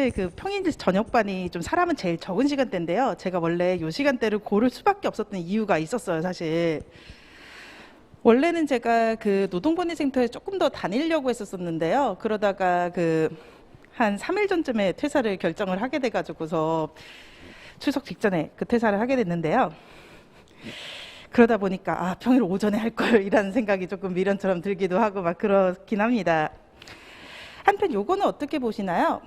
사실 그 평일 저녁반이 좀 사람은 제일 적은 시간대인데요. 제가 원래 이 시간대를 고를 수밖에 없었던 이유가 있었어요, 사실. 원래는 제가 그 노동권익센터에 조금 더 다니려고 했었는데요. 그러다가 그 한 3일 전쯤에 퇴사를 결정을 하게 돼가지고서 추석 직전에 그 퇴사를 하게 됐는데요. 그러다 보니까 평일 오전에 할 걸이라는 생각이 조금 미련처럼 들기도 하고 막 그렇긴 합니다. 한편 요거는 어떻게 보시나요?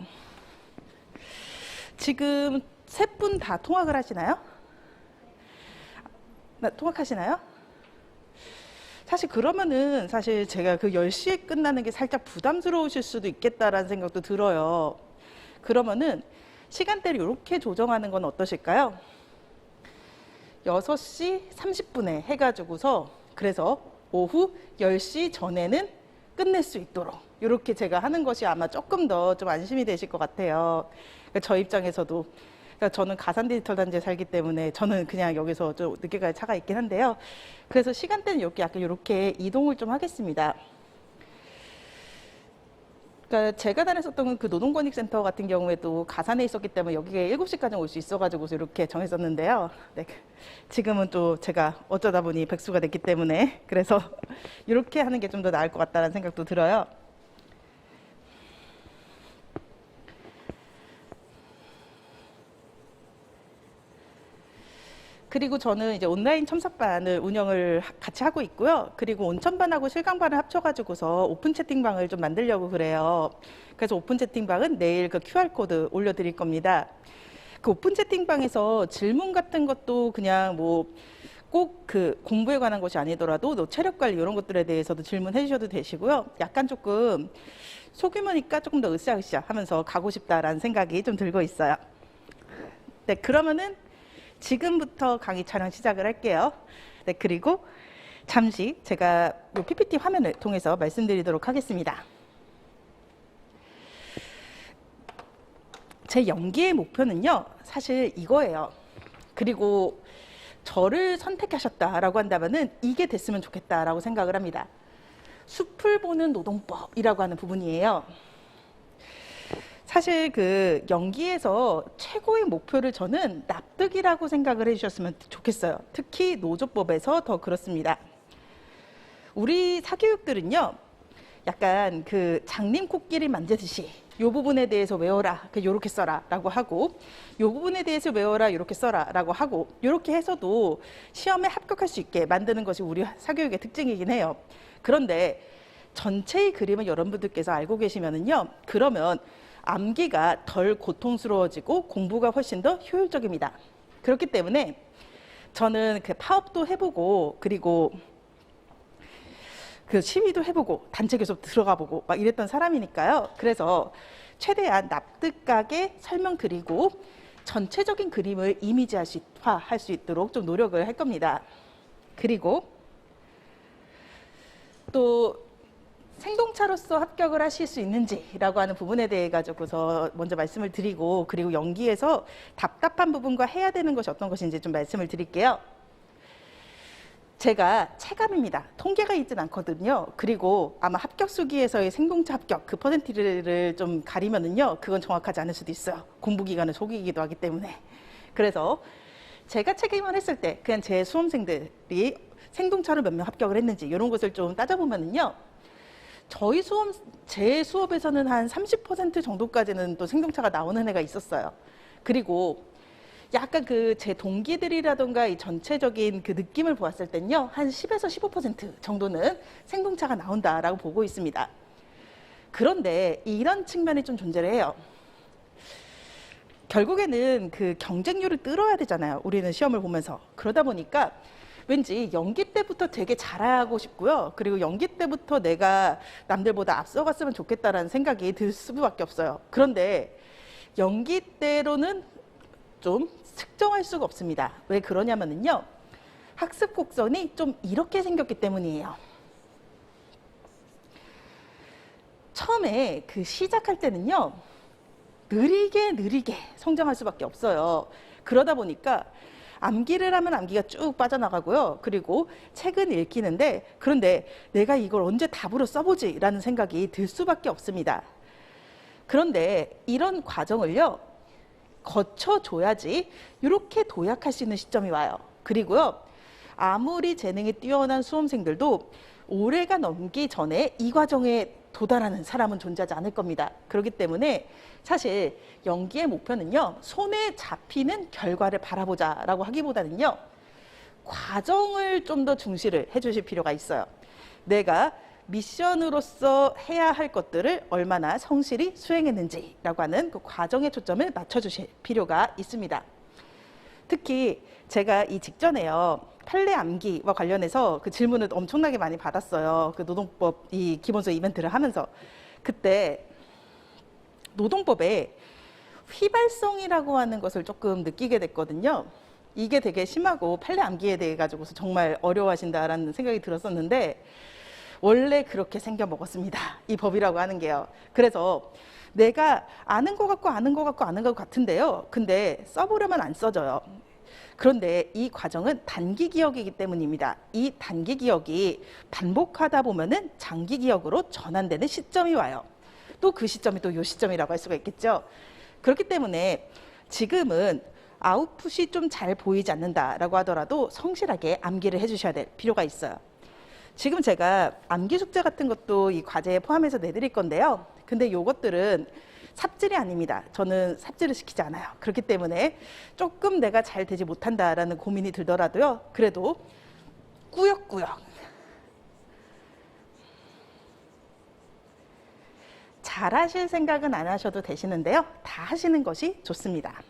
지금 세 분 다 통학을 하시나요? 통학하시나요? 사실 그러면은 사실 제가 그 10시에 끝나는 게 살짝 부담스러우실 수도 있겠다라는 생각도 들어요. 그러면은 시간대를 이렇게 조정하는 건 어떠실까요? 6시 30분에 해가지고서 그래서 오후 10시 전에는 끝낼 수 있도록 이렇게 제가 하는 것이 아마 조금 더 좀 안심이 되실 것 같아요. 그러니까 저 입장에서도 그러니까 저는 가산 디지털 단지에 살기 때문에 저는 그냥 여기서 좀 늦게까지 차가 있긴 한데요. 그래서 시간대는 이렇게 약간 이렇게 이동을 좀 하겠습니다. 그러니까 제가 다녔었던 그 노동권익센터 같은 경우에도 가산에 있었기 때문에 여기에 7시까지 올 수 있어가지고 이렇게 정했었는데요. 네. 지금은 또 제가 어쩌다 보니 백수가 됐기 때문에 그래서 이렇게 하는 게 좀 더 나을 것 같다는 생각도 들어요. 그리고 저는 이제 온라인 첨삭반을 운영을 같이 하고 있고요. 그리고 온천반하고 실강반을 합쳐가지고서 오픈 채팅방을 좀 만들려고 그래요. 그래서 오픈 채팅방은 내일 그 QR코드 올려드릴 겁니다. 그 오픈 채팅방에서 질문 같은 것도 그냥 뭐 꼭 그 공부에 관한 것이 아니더라도 너 체력 관리 이런 것들에 대해서도 질문해 주셔도 되시고요. 약간 조금 소규모니까 조금 더 으쌰으쌰 하면서 가고 싶다라는 생각이 좀 들고 있어요. 네, 그러면은 지금부터 강의 촬영 시작을 할게요. 네, 그리고 잠시 제가 이 PPT 화면을 통해서 말씀드리도록 하겠습니다. 제 연기의 목표는요, 사실 이거예요. 그리고 저를 선택하셨다라고 한다면은 이게 됐으면 좋겠다라고 생각을 합니다. 숲을 보는 노동법이라고 하는 부분이에요. 사실 그 연기에서 최고의 목표를 저는 납득이라고 생각을 해주셨으면 좋겠어요. 특히 노조법에서 더 그렇습니다. 우리 사교육들은요, 약간 그 장님 코끼리 만지듯이 이 부분에 대해서 외워라, 요렇게 써라 라고 하고 이 부분에 대해서 외워라, 요렇게 써라 라고 하고 이렇게 해서도 시험에 합격할 수 있게 만드는 것이 우리 사교육의 특징이긴 해요. 그런데 전체의 그림을 여러분들께서 알고 계시면은요, 그러면 암기가 덜 고통스러워지고 공부가 훨씬 더 효율적입니다. 그렇기 때문에 저는 그 파업도 해보고 그리고 그 시위도 해보고 단체 교섭 들어가 보고 막 이랬던 사람이니까요. 그래서 최대한 납득가게 설명드리고 전체적인 그림을 이미지화할 수 있도록 좀 노력을 할 겁니다. 그리고 또 생동차로서 합격을 하실 수 있는지라고 하는 부분에 대해 가지고서 먼저 말씀을 드리고 그리고 연기에서 답답한 부분과 해야 되는 것이 어떤 것인지 좀 말씀을 드릴게요. 제가 체감입니다. 통계가 있진 않거든요. 그리고 아마 합격 수기에서의 생동차 합격 그 퍼센티를 좀 가리면은요, 그건 정확하지 않을 수도 있어요. 공부 기간을 속이기도 하기 때문에. 그래서 제가 책임을 했을 때 그냥 제 수험생들이 생동차로 몇 명 합격을 했는지 이런 것을 좀 따져보면은요, 제 수업에서는 한 30% 정도까지는 또 생동차가 나오는 애가 있었어요. 그리고 약간 그 제 동기들이라던가 이 전체적인 그 느낌을 보았을 땐요, 한 10에서 15% 정도는 생동차가 나온다라고 보고 있습니다. 그런데 이런 측면이 좀 존재를 해요. 결국에는 그 경쟁률을 뚫어야 되잖아요. 우리는 시험을 보면서. 그러다 보니까 왠지 연기 때부터 되게 잘하고 싶고요. 그리고 연기 때부터 내가 남들보다 앞서갔으면 좋겠다라는 생각이 들 수밖에 없어요. 그런데 연기 때로는 좀 측정할 수가 없습니다. 왜 그러냐면요, 학습 곡선이 좀 이렇게 생겼기 때문이에요. 처음에 그 시작할 때는요, 느리게 성장할 수밖에 없어요. 그러다 보니까 암기를 하면 암기가 쭉 빠져나가고요. 그리고 책은 읽히는데, 그런데 내가 이걸 언제 답으로 써보지? 라는 생각이 들 수밖에 없습니다. 그런데 이런 과정을요, 거쳐줘야지 이렇게 도약할 수 있는 시점이 와요. 그리고요, 아무리 재능이 뛰어난 수험생들도 올해가 넘기 전에 이 과정에 도달하는 사람은 존재하지 않을 겁니다. 그렇기 때문에 사실 연기의 목표는요, 손에 잡히는 결과를 바라보자라고 하기보다는요, 과정을 좀 더 중시를 해주실 필요가 있어요. 내가 미션으로서 해야 할 것들을 얼마나 성실히 수행했는지라고 하는 그 과정에 초점을 맞춰주실 필요가 있습니다. 특히 제가 이 직전에요, 판례 암기와 관련해서 그 질문을 엄청나게 많이 받았어요. 그 노동법 이 기본서 이벤트를 하면서. 그때 노동법에 휘발성이라고 하는 것을 조금 느끼게 됐거든요. 이게 되게 심하고 판례 암기에 대해 가지고서 정말 어려워하신다라는 생각이 들었었는데, 원래 그렇게 생겨 먹었습니다. 이 법이라고 하는 게요. 그래서 내가 아는 것 같고 아는 것 같고 아는 것 같은데요, 근데 써보려면 안 써져요. 그런데 이 과정은 단기 기억이기 때문입니다. 이 단기 기억이 반복하다 보면은 장기 기억으로 전환되는 시점이 와요. 또 그 시점이 또 요 시점이라고 할 수가 있겠죠. 그렇기 때문에 지금은 아웃풋이 좀 잘 보이지 않는다라고 하더라도 성실하게 암기를 해주셔야 될 필요가 있어요. 지금 제가 암기 숙제 같은 것도 이 과제에 포함해서 내드릴 건데요. 근데 이것들은 삽질이 아닙니다. 저는 삽질을 시키지 않아요. 그렇기 때문에 조금 내가 잘 되지 못한다라는 고민이 들더라도요, 그래도 꾸역꾸역 잘하실 생각은 안 하셔도 되시는데요, 다 하시는 것이 좋습니다.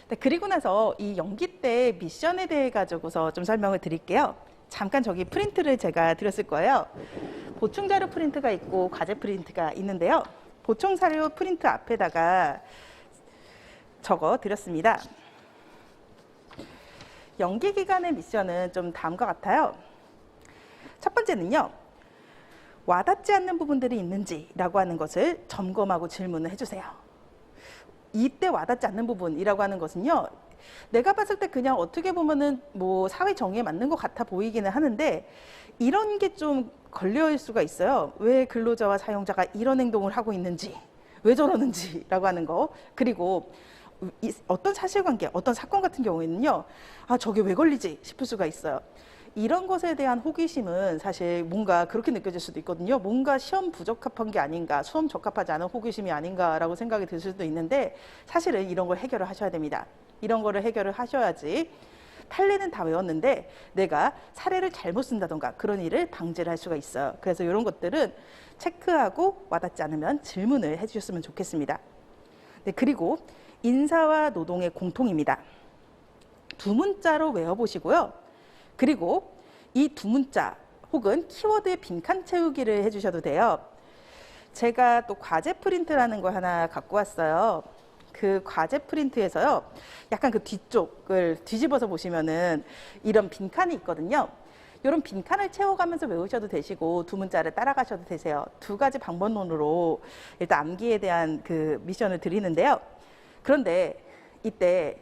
네, 그리고 나서 이 연기 때 미션에 대해 가지고서 좀 설명을 드릴게요. 잠깐 저기 프린트를 제가 드렸을 거예요. 보충 자료 프린트가 있고 과제 프린트가 있는데요. 보충 자료 프린트 앞에다가 적어 드렸습니다. 연기 기간의 미션은 좀 다음과 같아요. 첫 번째는요, 와닿지 않는 부분들이 있는지라고 하는 것을 점검하고 질문을 해주세요. 이때 와닿지 않는 부분이라고 하는 것은요, 내가 봤을 때 그냥 어떻게 보면은 뭐 사회 정의에 맞는 것 같아 보이기는 하는데, 이런 게 좀 걸려일 수가 있어요. 왜 근로자와 사용자가 이런 행동을 하고 있는지, 왜 저러는지라고 하는 거. 그리고 어떤 사실관계, 어떤 사건 같은 경우에는요, 아, 저게 왜 걸리지 싶을 수가 있어요. 이런 것에 대한 호기심은 사실 뭔가 그렇게 느껴질 수도 있거든요. 뭔가 시험 부적합한 게 아닌가, 수험 적합하지 않은 호기심이 아닌가라고 생각이 들 수도 있는데, 사실은 이런 걸 해결을 하셔야 됩니다. 이런 거를 해결을 하셔야지 판례는 다 외웠는데 내가 사례를 잘못 쓴다던가 그런 일을 방지를 할 수가 있어요. 그래서 이런 것들은 체크하고 와닿지 않으면 질문을 해주셨으면 좋겠습니다. 네, 그리고 인사와 노동의 공통입니다. 두 문자로 외워보시고요. 그리고 이 두 문자 혹은 키워드의 빈칸 채우기를 해주셔도 돼요. 제가 또 과제 프린트라는 거 하나 갖고 왔어요. 그 과제 프린트에서요, 약간 그 뒤쪽을 뒤집어서 보시면은 이런 빈칸이 있거든요. 이런 빈칸을 채워가면서 외우셔도 되시고 두 문자를 따라가셔도 되세요. 두 가지 방법론으로 일단 암기에 대한 그 미션을 드리는데요. 그런데 이때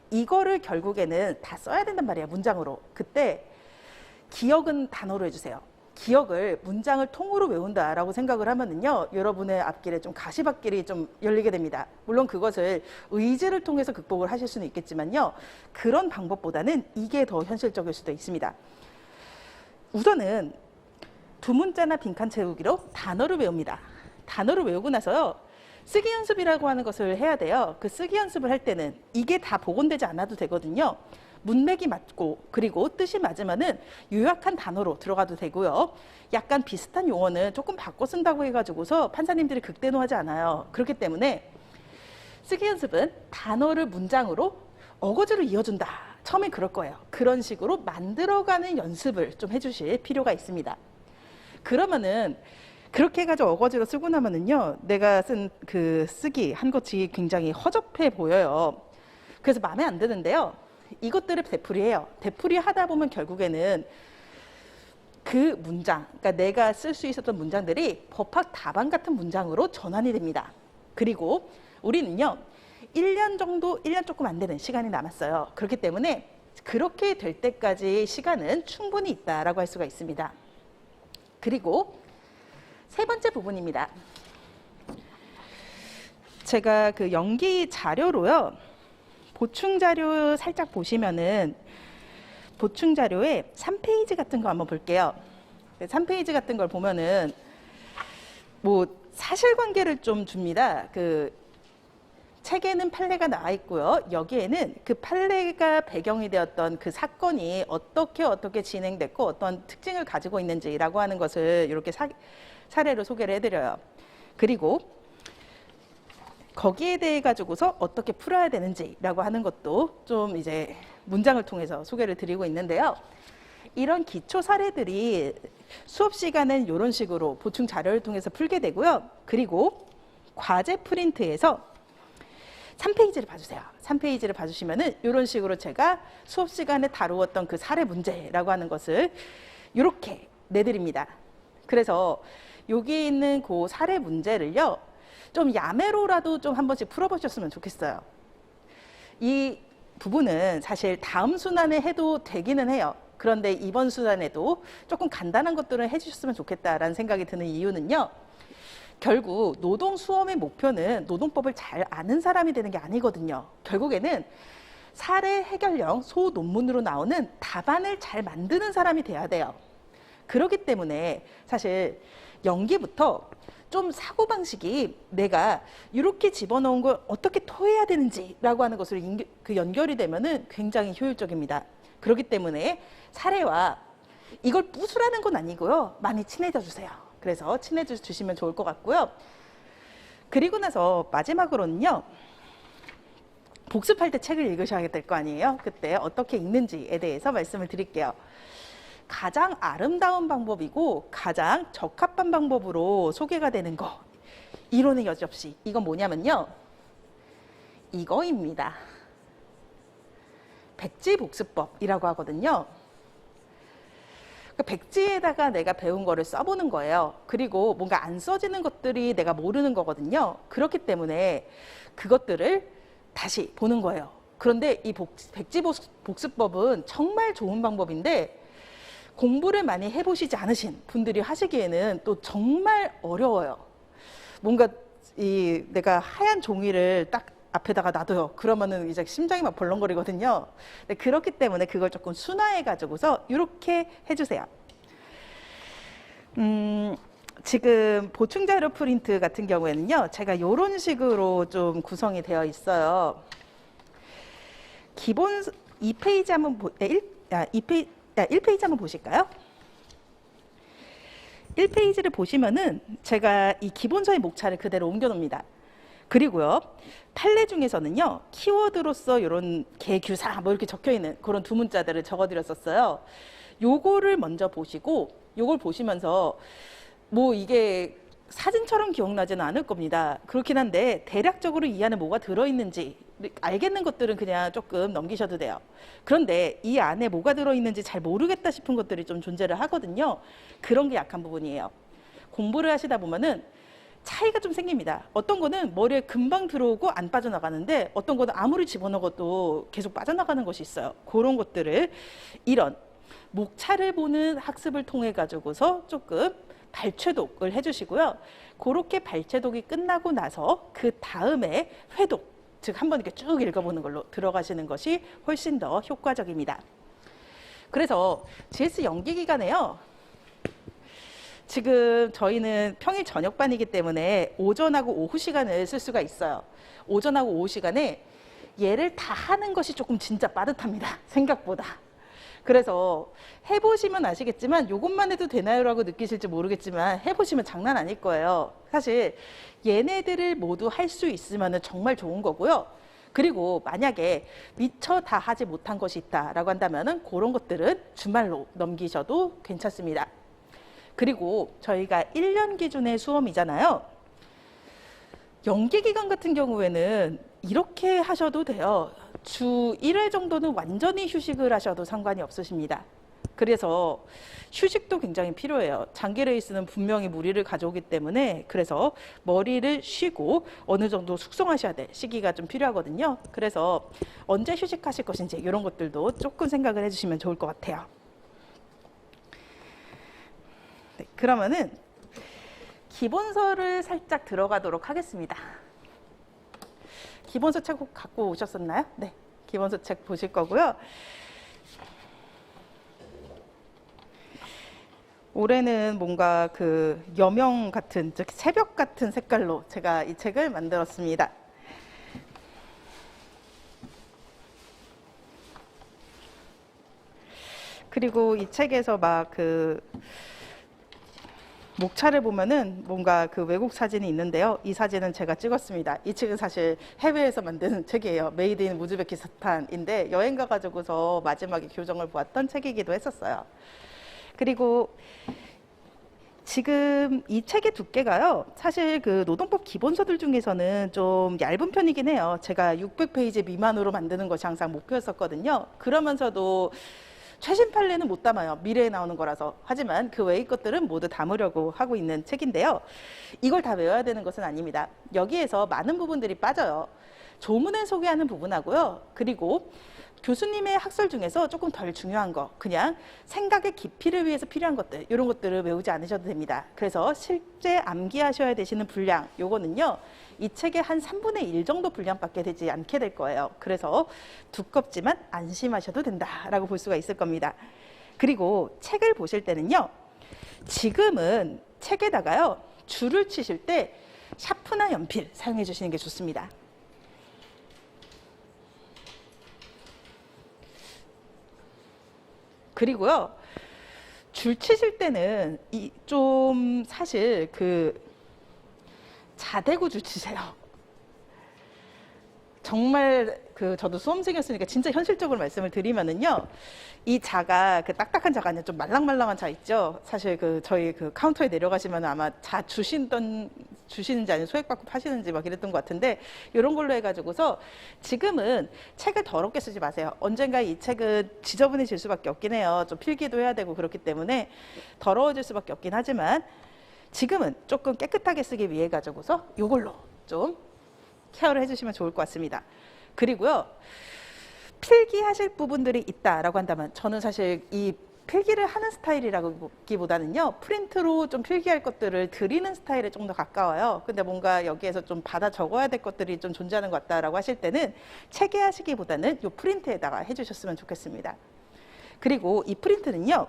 이거를 결국에는 다 써야 된단 말이에요, 문장으로. 그때 기억은 단어로 해주세요. 기억을 문장을 통으로 외운다라고 생각을 하면은요, 여러분의 앞길에 좀 가시밭길이 좀 열리게 됩니다. 물론 그것을 의지를 통해서 극복을 하실 수는 있겠지만요, 그런 방법보다는 이게 더 현실적일 수도 있습니다. 우선은 두 문자나 빈칸 채우기로 단어를 외웁니다. 단어를 외우고 나서요, 쓰기 연습이라고 하는 것을 해야 돼요. 그 쓰기 연습을 할 때는 이게 다 복원되지 않아도 되거든요. 문맥이 맞고 그리고 뜻이 맞으면은 요약한 단어로 들어가도 되고요. 약간 비슷한 용어는 조금 바꿔 쓴다고 해가지고서 판사님들이 극대노하지 않아요. 그렇기 때문에 쓰기 연습은 단어를 문장으로 어거지로 이어준다. 처음엔 그럴 거예요. 그런 식으로 만들어가는 연습을 좀 해주실 필요가 있습니다. 그러면은 그렇게 해가지고 어거지로 쓰고 나면은요, 내가 쓴 그 쓰기 한 것이 굉장히 허접해 보여요. 그래서 마음에 안 드는데요, 이것들을 되풀이해요. 되풀이하다 보면 결국에는 그 문장, 그러니까 내가 쓸 수 있었던 문장들이 법학 답안 같은 문장으로 전환이 됩니다. 그리고 우리는요, 1년 정도, 1년 조금 안 되는 시간이 남았어요. 그렇기 때문에 그렇게 될 때까지 시간은 충분히 있다라고 할 수가 있습니다. 그리고 세 번째 부분입니다. 제가 그 연기 자료로요. 보충 자료 살짝 보시면은 보충 자료에 3페이지 같은 거 한번 볼게요. 3페이지 같은 걸 보면은 뭐 사실관계를 좀 줍니다. 그 책에는 판례가 나와 있고요. 여기에는 그 판례가 배경이 되었던 그 사건이 어떻게 진행됐고 어떤 특징을 가지고 있는지라고 하는 것을 이렇게 사례로 소개를 해드려요. 그리고 거기에 대해 가지고서 어떻게 풀어야 되는지라고 하는 것도 좀 이제 문장을 통해서 소개를 드리고 있는데요. 이런 기초 사례들이 수업 시간은 이런 식으로 보충 자료를 통해서 풀게 되고요. 그리고 과제 프린트에서 3페이지를 봐주세요. 3페이지를 봐주시면은 이런 식으로 제가 수업 시간에 다루었던 그 사례 문제라고 하는 것을 이렇게 내드립니다. 그래서 여기 있는 그 사례 문제를요, 좀 야매로라도 좀 한 번씩 풀어보셨으면 좋겠어요. 이 부분은 사실 다음 순환에 해도 되기는 해요. 그런데 이번 순환에도 조금 간단한 것들을 해주셨으면 좋겠다라는 생각이 드는 이유는요. 결국 노동수험의 목표는 노동법을 잘 아는 사람이 되는 게 아니거든요. 결국에는 사례 해결형 소논문으로 나오는 답안을 잘 만드는 사람이 돼야 돼요. 그렇기 때문에 사실 연기부터 좀 사고방식이 내가 이렇게 집어넣은 걸 어떻게 토해야 되는지라고 하는 것을 연결이 되면은 굉장히 효율적입니다. 그렇기 때문에 사례와 이걸 부수라는 건 아니고요. 많이 친해져 주세요. 그래서 친해져 주시면 좋을 것 같고요. 그리고 나서 마지막으로는요. 복습할 때 책을 읽으셔야 될 거 아니에요. 그때 어떻게 읽는지에 대해서 말씀을 드릴게요. 가장 아름다운 방법이고 가장 적합한 방법으로 소개가 되는 거. 이론은 여지없이. 이건 뭐냐면요. 이거입니다. 백지복습법이라고 하거든요. 그 백지에다가 내가 배운 거를 써보는 거예요. 그리고 뭔가 안 써지는 것들이 내가 모르는 거거든요. 그렇기 때문에 그것들을 다시 보는 거예요. 그런데 이 백지복습법은 정말 좋은 방법인데 공부를 많이 해보시지 않으신 분들이 하시기에는 또 정말 어려워요. 뭔가 내가 하얀 종이를 딱 앞에다가 놔둬요. 그러면은 이제 심장이 막 벌렁거리거든요. 그렇기 때문에 그걸 조금 순화해 가지고서 이렇게 해주세요. 지금 보충자료 프린트 같은 경우에는요, 제가 이런 식으로 좀 구성이 되어 있어요. 기본 2페이지 한번 1페이지 한번 보실까요? 1페이지를 보시면은 제가 이 기본서의 목차를 그대로 옮겨 놓습니다. 그리고요, 판례 중에서는요, 키워드로서 이런 개규사 뭐 이렇게 적혀 있는 그런 두 문자들을 적어 드렸었어요. 요거를 먼저 보시고, 요걸 보시면서 뭐 이게 사진처럼 기억나지는 않을 겁니다. 그렇긴 한데 대략적으로 이 안에 뭐가 들어있는지 알겠는 것들은 그냥 조금 넘기셔도 돼요. 그런데 이 안에 뭐가 들어있는지 잘 모르겠다 싶은 것들이 좀 존재를 하거든요. 그런 게 약한 부분이에요. 공부를 하시다 보면은 차이가 좀 생깁니다. 어떤 거는 머리에 금방 들어오고 안 빠져나가는데 어떤 거는 아무리 집어넣어도 계속 빠져나가는 것이 있어요. 그런 것들을 이런 목차를 보는 학습을 통해 가지고서 조금 발췌독을 해주시고요. 그렇게 발췌독이 끝나고 나서 그 다음에 회독, 즉 한번 이렇게 쭉 읽어보는 걸로 들어가시는 것이 훨씬 더 효과적입니다. 그래서 GS 연기 기간에요. 지금 저희는 평일 저녁반이기 때문에 오전하고 오후 시간을 쓸 수가 있어요. 오전하고 오후 시간에 얘를 다 하는 것이 조금 진짜 빠듯합니다. 생각보다. 그래서 해보시면 아시겠지만 이것만 해도 되나요라고 느끼실지 모르겠지만 해보시면 장난 아닐 거예요. 사실 얘네들을 모두 할 수 있으면 정말 좋은 거고요. 그리고 만약에 미처 다 하지 못한 것이 있다라고 한다면 그런 것들은 주말로 넘기셔도 괜찮습니다. 그리고 저희가 1년 기준의 수험이잖아요. 연기 기간 같은 경우에는 이렇게 하셔도 돼요. 주 1회 정도는 완전히 휴식을 하셔도 상관이 없으십니다. 그래서 휴식도 굉장히 필요해요. 장기 레이스는 분명히 무리를 가져오기 때문에 그래서 머리를 쉬고 어느 정도 숙성하셔야 될 시기가 좀 필요하거든요. 그래서 언제 휴식하실 것인지 이런 것들도 조금 생각을 해주시면 좋을 것 같아요. 네, 그러면은 기본서를 살짝 들어가도록 하겠습니다. 기본서 책 혹 갖고 오셨었나요? 네, 기본서 책 보실 거고요. 올해는 뭔가 그 여명 같은, 즉 새벽 같은 색깔로 제가 이 책을 만들었습니다. 그리고 이 책에서 막 그 목차를 보면은 뭔가 그 외국 사진이 있는데요. 이 사진은 제가 찍었습니다. 이 책은 사실 해외에서 만든 책이에요. 메이드 인 우즈베키스탄인데 여행 가가지고서 마지막에 교정을 보았던 책이기도 했었어요. 그리고 지금 이 책의 두께가요, 사실 그 노동법 기본서들 중에서는 좀 얇은 편이긴 해요. 제가 600페이지 미만으로 만드는 것이 항상 목표였었거든요. 그러면서도 최신 판례는 못 담아요. 미래에 나오는 거라서. 하지만 그 외의 것들은 모두 담으려고 하고 있는 책인데요. 이걸 다 외워야 되는 것은 아닙니다. 여기에서 많은 부분들이 빠져요. 조문을 소개하는 부분하고요. 그리고 교수님의 학설 중에서 조금 덜 중요한 거, 그냥 생각의 깊이를 위해서 필요한 것들, 이런 것들을 외우지 않으셔도 됩니다. 그래서 실제 암기하셔야 되시는 분량, 요거는요, 이 책의 한 3분의 1 정도 분량밖에 되지 않게 될 거예요. 그래서 두껍지만 안심하셔도 된다라고 볼 수가 있을 겁니다. 그리고 책을 보실 때는요, 지금은 책에다가요, 줄을 치실 때 샤프나 연필 사용해 주시는 게 좋습니다. 그리고요, 줄 치실 때는 좀 사실 그 자대고 줄 치세요. 정말 저도 수험생이었으니까 진짜 현실적으로 말씀을 드리면은요, 이 자가 그 딱딱한 자가 아니라 좀 말랑말랑한 자 있죠. 사실 저희 카운터에 내려가시면 아마 자 주시는지 아니면 소액 받고 파시는지 막 이랬던 것 같은데, 이런 걸로 해가지고서 지금은 책을 더럽게 쓰지 마세요. 언젠가 이 책은 지저분해질 수밖에 없긴 해요. 좀 필기도 해야 되고 그렇기 때문에 더러워질 수밖에 없긴 하지만 지금은 조금 깨끗하게 쓰기 위해 가지고서 이걸로 좀 케어를 해주시면 좋을 것 같습니다. 그리고요, 필기하실 부분들이 있다라고 한다면, 저는 사실 이 필기를 하는 스타일이라기보다는요, 프린트로 좀 필기할 것들을 드리는 스타일에 좀 더 가까워요. 근데 뭔가 여기에서 좀 받아 적어야 될 것들이 좀 존재하는 것 같다라고 하실 때는 책에 하시기보다는 이 프린트에다가 해주셨으면 좋겠습니다. 그리고 이 프린트는요,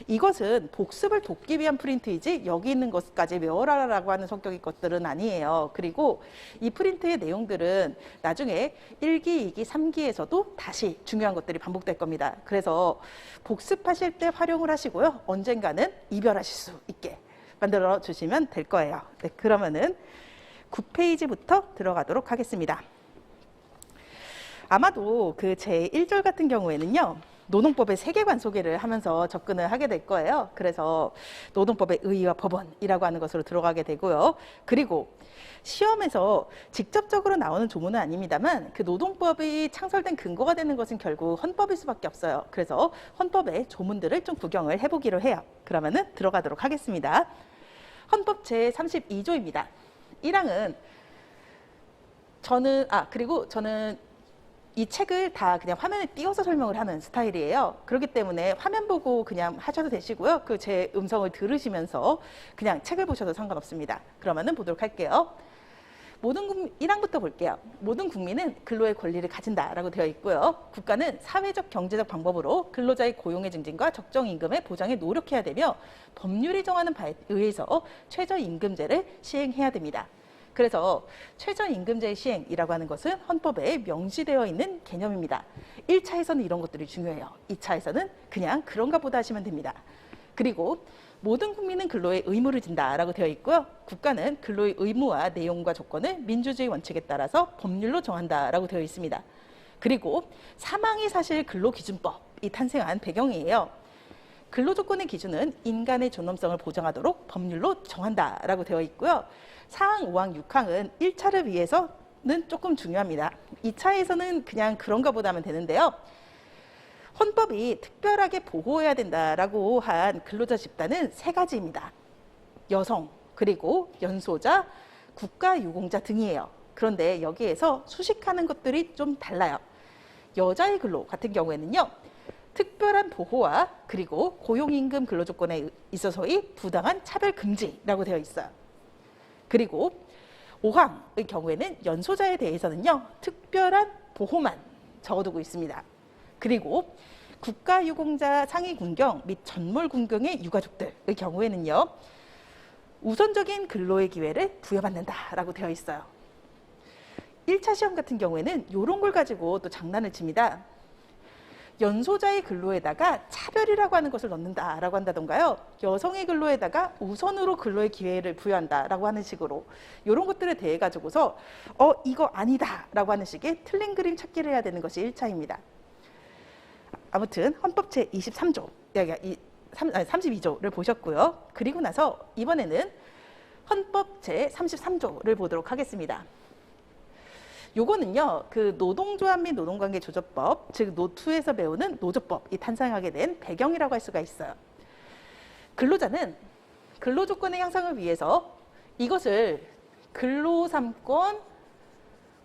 이것은 복습을 돕기 위한 프린트이지 여기 있는 것까지 외워라라고 하는 성격의 것들은 아니에요. 그리고 이 프린트의 내용들은 나중에 1기, 2기, 3기에서도 다시 중요한 것들이 반복될 겁니다. 그래서 복습하실 때 활용을 하시고요, 언젠가는 이별하실 수 있게 만들어 주시면 될 거예요. 네, 그러면은 9페이지부터 들어가도록 하겠습니다. 아마도 제 1절 같은 경우에는요, 노동법의 세계관 소개를 하면서 접근을 하게 될 거예요. 그래서 노동법의 의의와 법원이라고 하는 것으로 들어가게 되고요. 그리고 시험에서 직접적으로 나오는 조문은 아닙니다만 그 노동법이 창설된 근거가 되는 것은 결국 헌법일 수밖에 없어요. 그래서 헌법의 조문들을 좀 구경을 해보기로 해요. 그러면은 들어가도록 하겠습니다. 헌법 제32조입니다. 1항은 그리고 저는 이 책을 다 그냥 화면에 띄워서 설명을 하는 스타일이에요. 그렇기 때문에 화면 보고 그냥 하셔도 되시고요. 제 음성을 들으시면서 그냥 책을 보셔도 상관없습니다. 그러면은 보도록 할게요. 1항부터 볼게요. 모든 국민은 근로의 권리를 가진다라고 되어 있고요. 국가는 사회적, 경제적 방법으로 근로자의 고용의 증진과 적정 임금의 보장에 노력해야 되며 법률이 정하는 바에 의해서 최저임금제를 시행해야 됩니다. 그래서 최저임금제의 시행이라고 하는 것은 헌법에 명시되어 있는 개념입니다. 1차에서는 이런 것들이 중요해요. 2차에서는 그냥 그런가 보다 하시면 됩니다. 그리고 모든 국민은 근로의 의무를 진다라고 되어 있고요. 국가는 근로의 의무와 내용과 조건을 민주주의 원칙에 따라서 법률로 정한다라고 되어 있습니다. 그리고 사망이 사실 근로기준법이 탄생한 배경이에요. 근로조건의 기준은 인간의 존엄성을 보장하도록 법률로 정한다라고 되어 있고요. 4항, 5항, 6항은 1차를 위해서는 조금 중요합니다. 2차에서는 그냥 그런가 보다 하면 되는데요. 헌법이 특별하게 보호해야 된다라고 한 근로자 집단은 3가지입니다. 여성, 그리고 연소자, 국가유공자 등이에요. 그런데 여기에서 수식하는 것들이 좀 달라요. 여자의 근로 같은 경우에는요, 특별한 보호와 그리고 고용임금 근로조건에 있어서의 부당한 차별 금지라고 되어 있어요. 그리고 5항의 경우에는 연소자에 대해서는요, 특별한 보호만 적어두고 있습니다. 그리고 국가유공자 상위군경 및 전몰군경의 유가족들의 경우에는요, 우선적인 근로의 기회를 부여받는다라고 되어 있어요. 1차 시험 같은 경우에는 이런 걸 가지고 또 장난을 칩니다. 연소자의 근로에다가 차별이라고 하는 것을 넣는다라고 한다던가요. 여성의 근로에다가 우선으로 근로의 기회를 부여한다라고 하는 식으로 이런 것들에 대해 가지고서 이거 아니다라고 하는 식의 틀린 그림 찾기를 해야 되는 것이 1차입니다. 아무튼 헌법 제23조, 32조를 보셨고요. 그리고 나서 이번에는 헌법 제33조를 보도록 하겠습니다. 요거는요, 그 노동조합 및 노동관계조정법, 즉 노투에서 배우는 노조법이 탄생하게 된 배경이라고 할 수가 있어요. 근로자는 근로조건의 향상을 위해서 이것을 근로삼권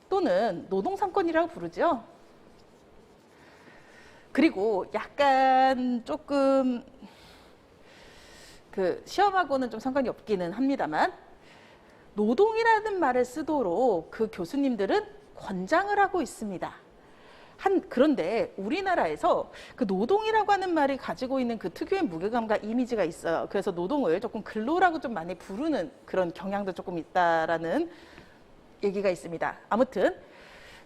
또는 노동삼권이라고 부르죠. 그리고 약간 조금 그 시험하고는 좀 상관이 없기는 합니다만, 노동이라는 말을 쓰도록 그 교수님들은 권장을 하고 있습니다. 그런데 우리나라에서 그 노동이라고 하는 말이 가지고 있는 그 특유의 무게감과 이미지가 있어요. 그래서 노동을 조금 근로라고 좀 많이 부르는 그런 경향도 조금 있다라는 얘기가 있습니다. 아무튼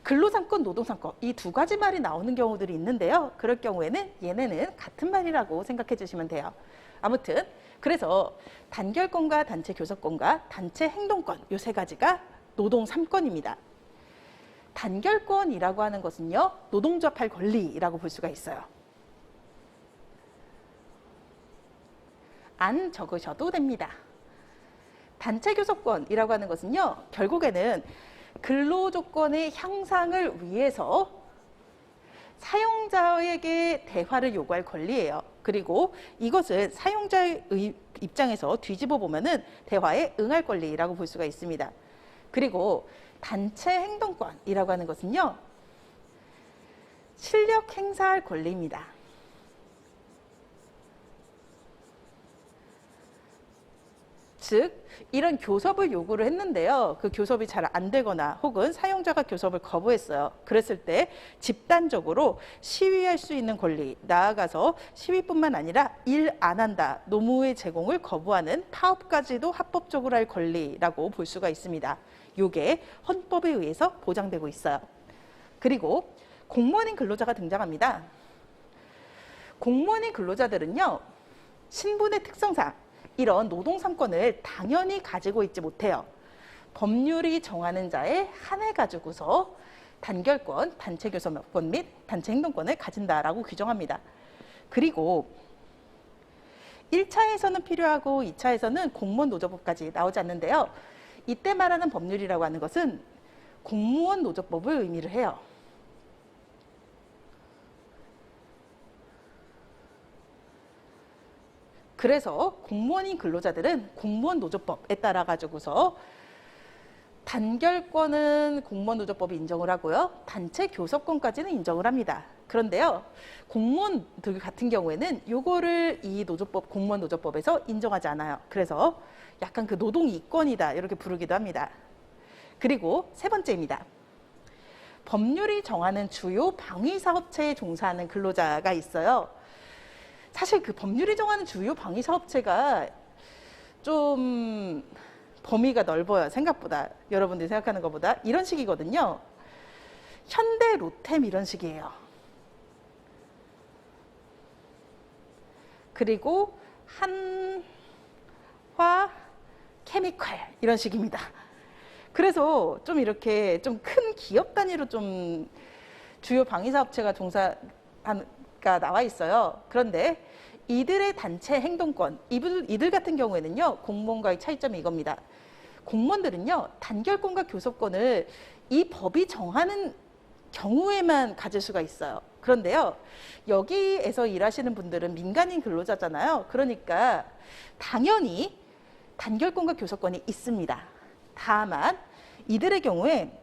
근로삼권, 노동삼권 이 두 가지 말이 나오는 경우들이 있는데요. 그럴 경우에는 얘네는 같은 말이라고 생각해 주시면 돼요. 아무튼 그래서 단결권과 단체 교섭권과 단체 행동권 이 세 가지가 노동 3권입니다. 단결권이라고 하는 것은요, 노동조합할 권리라고 볼 수가 있어요. 안 적으셔도 됩니다. 단체 교섭권이라고 하는 것은요, 결국에는 근로조건의 향상을 위해서 사용자에게 대화를 요구할 권리예요. 그리고 이것은 사용자의 입장에서 뒤집어 보면은 대화에 응할 권리라고 볼 수가 있습니다. 그리고 단체 행동권이라고 하는 것은요, 실력 행사할 권리입니다. 즉 이런 교섭을 요구를 했는데요, 그 교섭이 잘 안 되거나 혹은 사용자가 교섭을 거부했어요. 그랬을 때 집단적으로 시위할 수 있는 권리, 나아가서 시위뿐만 아니라 일 안 한다, 노무의 제공을 거부하는 파업까지도 합법적으로 할 권리라고 볼 수가 있습니다. 이게 헌법에 의해서 보장되고 있어요. 그리고 공무원인 근로자가 등장합니다. 공무원인 근로자들은요, 신분의 특성상 이런 노동 3권을 당연히 가지고 있지 못해요. 법률이 정하는 자에 한해 가지고서 단결권, 단체 교섭권 및 단체 행동권을 가진다라고 규정합니다. 그리고 1차에서는 필요하고 2차에서는 공무원 노조법까지 나오지 않는데요. 이때 말하는 법률이라고 하는 것은 공무원 노조법을 의미를 해요. 그래서 공무원인 근로자들은 공무원 노조법에 따라 가지고서 단결권은 공무원 노조법이 인정을 하고요, 단체 교섭권까지는 인정을 합니다. 그런데요, 공무원들 같은 경우에는 요거를 이 노조법, 공무원 노조법에서 인정하지 않아요. 그래서 약간 그 노동 이권이다 이렇게 부르기도 합니다. 그리고 세 번째입니다. 법률이 정하는 주요 방위사업체에 종사하는 근로자가 있어요. 사실 그 법률이 정하는 주요 방위사업체가 좀 범위가 넓어요. 생각보다. 여러분들이 생각하는 것보다. 이런 식이거든요. 현대, 로템 이런 식이에요. 그리고 한화, 케미칼 이런 식입니다. 그래서 좀 이렇게 좀 큰 기업 단위로 좀 주요 방위사업체가 종사가 나와 있어요. 그런데 이들의 단체 행동권, 이들 같은 경우에는요, 공무원과의 차이점이 이겁니다. 공무원들은요, 단결권과 교섭권을 이 법이 정하는 경우에만 가질 수가 있어요. 그런데요, 여기에서 일하시는 분들은 민간인 근로자잖아요. 그러니까 당연히 단결권과 교섭권이 있습니다. 다만 이들의 경우에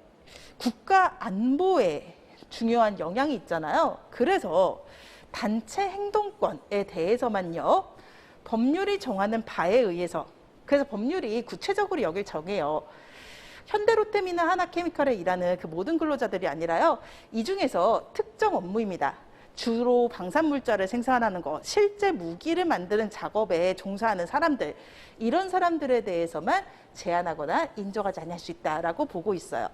국가 안보에 중요한 영향이 있잖아요. 그래서 단체 행동권에 대해서만요, 법률이 정하는 바에 의해서 그래서 법률이 구체적으로 여길 정해요. 현대로템이나 하나케미칼에 일하는 그 모든 근로자들이 아니라요. 이 중에서 특정 업무입니다. 주로 방산물자를 생산하는 것, 실제 무기를 만드는 작업에 종사하는 사람들, 이런 사람들에 대해서만 제한하거나 인정하지 않을 수 있다라고 보고 있어요.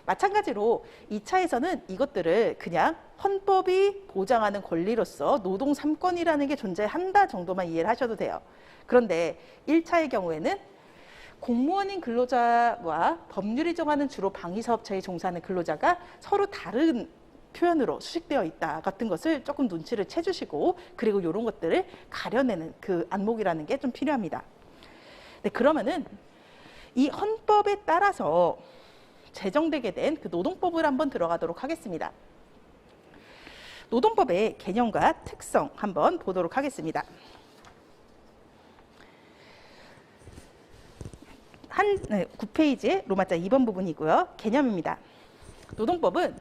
마찬가지로 2차에서는 이것들을 그냥 헌법이 보장하는 권리로서 노동 3권이라는 게 존재한다 정도만 이해를 하셔도 돼요. 그런데 1차의 경우에는 공무원인 근로자와 법률이 정하는 주로 방위사업체에 종사하는 근로자가 서로 다른 표현으로 수식되어 있다 같은 것을 조금 눈치를 채주시고, 그리고 이런 것들을 가려내는 그 안목이라는 게 좀 필요합니다. 네, 그러면은 이 헌법에 따라서 제정되게 된 그 노동법을 한번 들어가도록 하겠습니다. 노동법의 개념과 특성 한번 보도록 하겠습니다. 9페이지의 로마자 2번 부분이고요. 개념입니다. 노동법은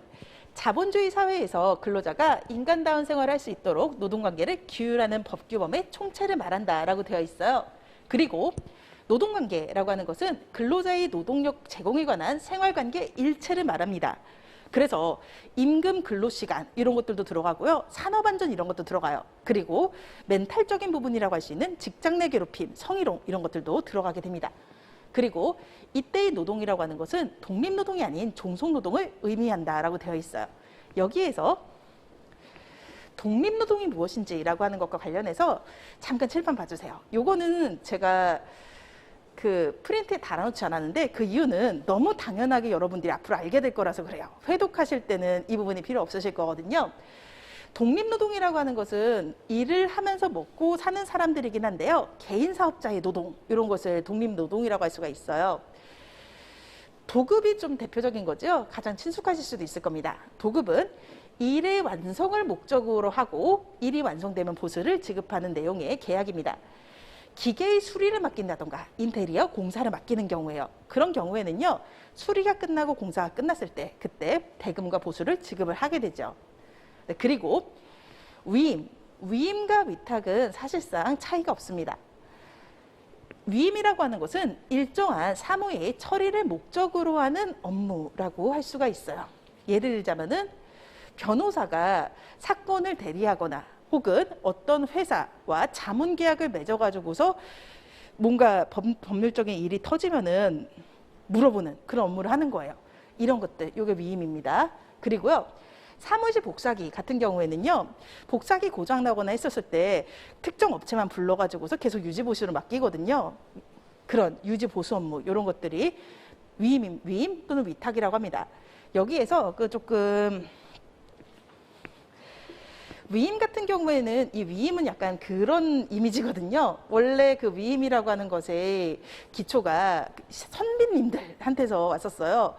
자본주의 사회에서 근로자가 인간다운 생활을 할 수 있도록 노동관계를 규율하는 법규범의 총체를 말한다라고 되어 있어요. 그리고 노동관계라고 하는 것은 근로자의 노동력 제공에 관한 생활관계 일체를 말합니다. 그래서 임금, 근로시간 이런 것들도 들어가고요. 산업안전 이런 것도 들어가요. 그리고 멘탈적인 부분이라고 할 수 있는 직장 내 괴롭힘, 성희롱 이런 것들도 들어가게 됩니다. 그리고 이때의 노동이라고 하는 것은 독립노동이 아닌 종속노동을 의미한다라고 되어 있어요. 여기에서 독립노동이 무엇인지라고 하는 것과 관련해서 잠깐 칠판 봐주세요. 요거는 제가 그 프린트에 달아놓지 않았는데 그 이유는 너무 당연하게 여러분들이 앞으로 알게 될 거라서 그래요. 회독하실 때는 이 부분이 필요 없으실 거거든요. 독립노동이라고 하는 것은 일을 하면서 먹고 사는 사람들이긴 한데요. 개인 사업자의 노동, 이런 것을 독립노동이라고 할 수가 있어요. 도급이 좀 대표적인 거죠. 가장 친숙하실 수도 있을 겁니다. 도급은 일의 완성을 목적으로 하고 일이 완성되면 보수를 지급하는 내용의 계약입니다. 기계의 수리를 맡긴다던가 인테리어 공사를 맡기는 경우에요. 그런 경우에는요. 수리가 끝나고 공사가 끝났을 때 그때 대금과 보수를 지급을 하게 되죠. 네, 그리고 위임과 위탁은 사실상 차이가 없습니다. 위임이라고 하는 것은 일정한 사무의 처리를 목적으로 하는 업무라고 할 수가 있어요. 예를 들자면은 변호사가 사건을 대리하거나 혹은 어떤 회사와 자문 계약을 맺어가지고서 뭔가 법률적인 일이 터지면은 물어보는 그런 업무를 하는 거예요. 이런 것들, 이게 위임입니다. 그리고요. 사무실 복사기 같은 경우에는요. 복사기 고장나거나 했었을 때 특정 업체만 불러가지고서 계속 유지보수를 맡기거든요. 그런 유지보수 업무 이런 것들이 위임 또는 위탁이라고 합니다. 여기에서 그 조금 위임 같은 경우에는 이 위임은 약간 그런 이미지거든요. 원래 그 위임이라고 하는 것의 기초가 선비님들한테서 왔었어요.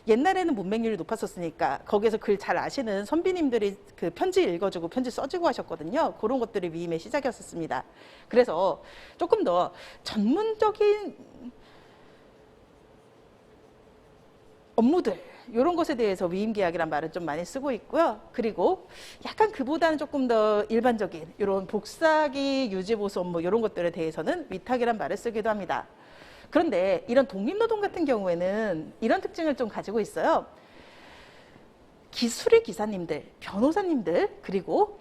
옛날에는 문맹률이 높았었으니까 거기에서 글 잘 아시는 선비님들이 그 편지 읽어주고 편지 써주고 하셨거든요. 그런 것들이 위임의 시작이었었습니다. 그래서 조금 더 전문적인 업무들 이런 것에 대해서 위임계약이란 말을 좀 많이 쓰고 있고요. 그리고 약간 그보다는 조금 더 일반적인 이런 복사기 유지보수 업무 이런 것들에 대해서는 위탁이란 말을 쓰기도 합니다. 그런데 이런 독립노동 같은 경우에는 이런 특징을 좀 가지고 있어요. 기술의 기사님들, 변호사님들, 그리고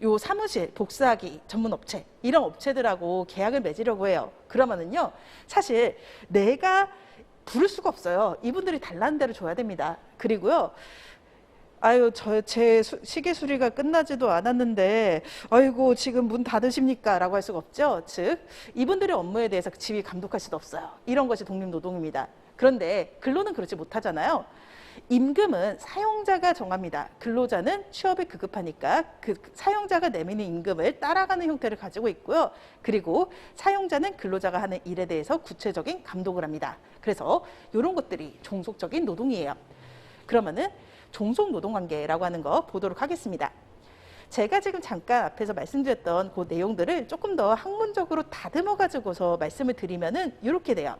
요 사무실, 복사기 전문업체 이런 업체들하고 계약을 맺으려고 해요. 그러면은요, 사실 내가 부를 수가 없어요. 이분들이 달라는 대로 줘야 됩니다. 그리고요, 아유, 제 시계 수리가 끝나지도 않았는데, 아이고, 지금 문 닫으십니까? 라고 할 수가 없죠. 즉, 이분들의 업무에 대해서 지휘 감독할 수도 없어요. 이런 것이 독립노동입니다. 그런데 근로는 그렇지 못하잖아요. 임금은 사용자가 정합니다. 근로자는 취업에 급급하니까 그 사용자가 내미는 임금을 따라가는 형태를 가지고 있고요. 그리고 사용자는 근로자가 하는 일에 대해서 구체적인 감독을 합니다. 그래서 이런 것들이 종속적인 노동이에요. 그러면은 종속노동관계라고 하는 거 보도록 하겠습니다. 제가 지금 잠깐 앞에서 말씀드렸던 그 내용들을 조금 더 학문적으로 다듬어 가지고서 말씀을 드리면은 이렇게 돼요.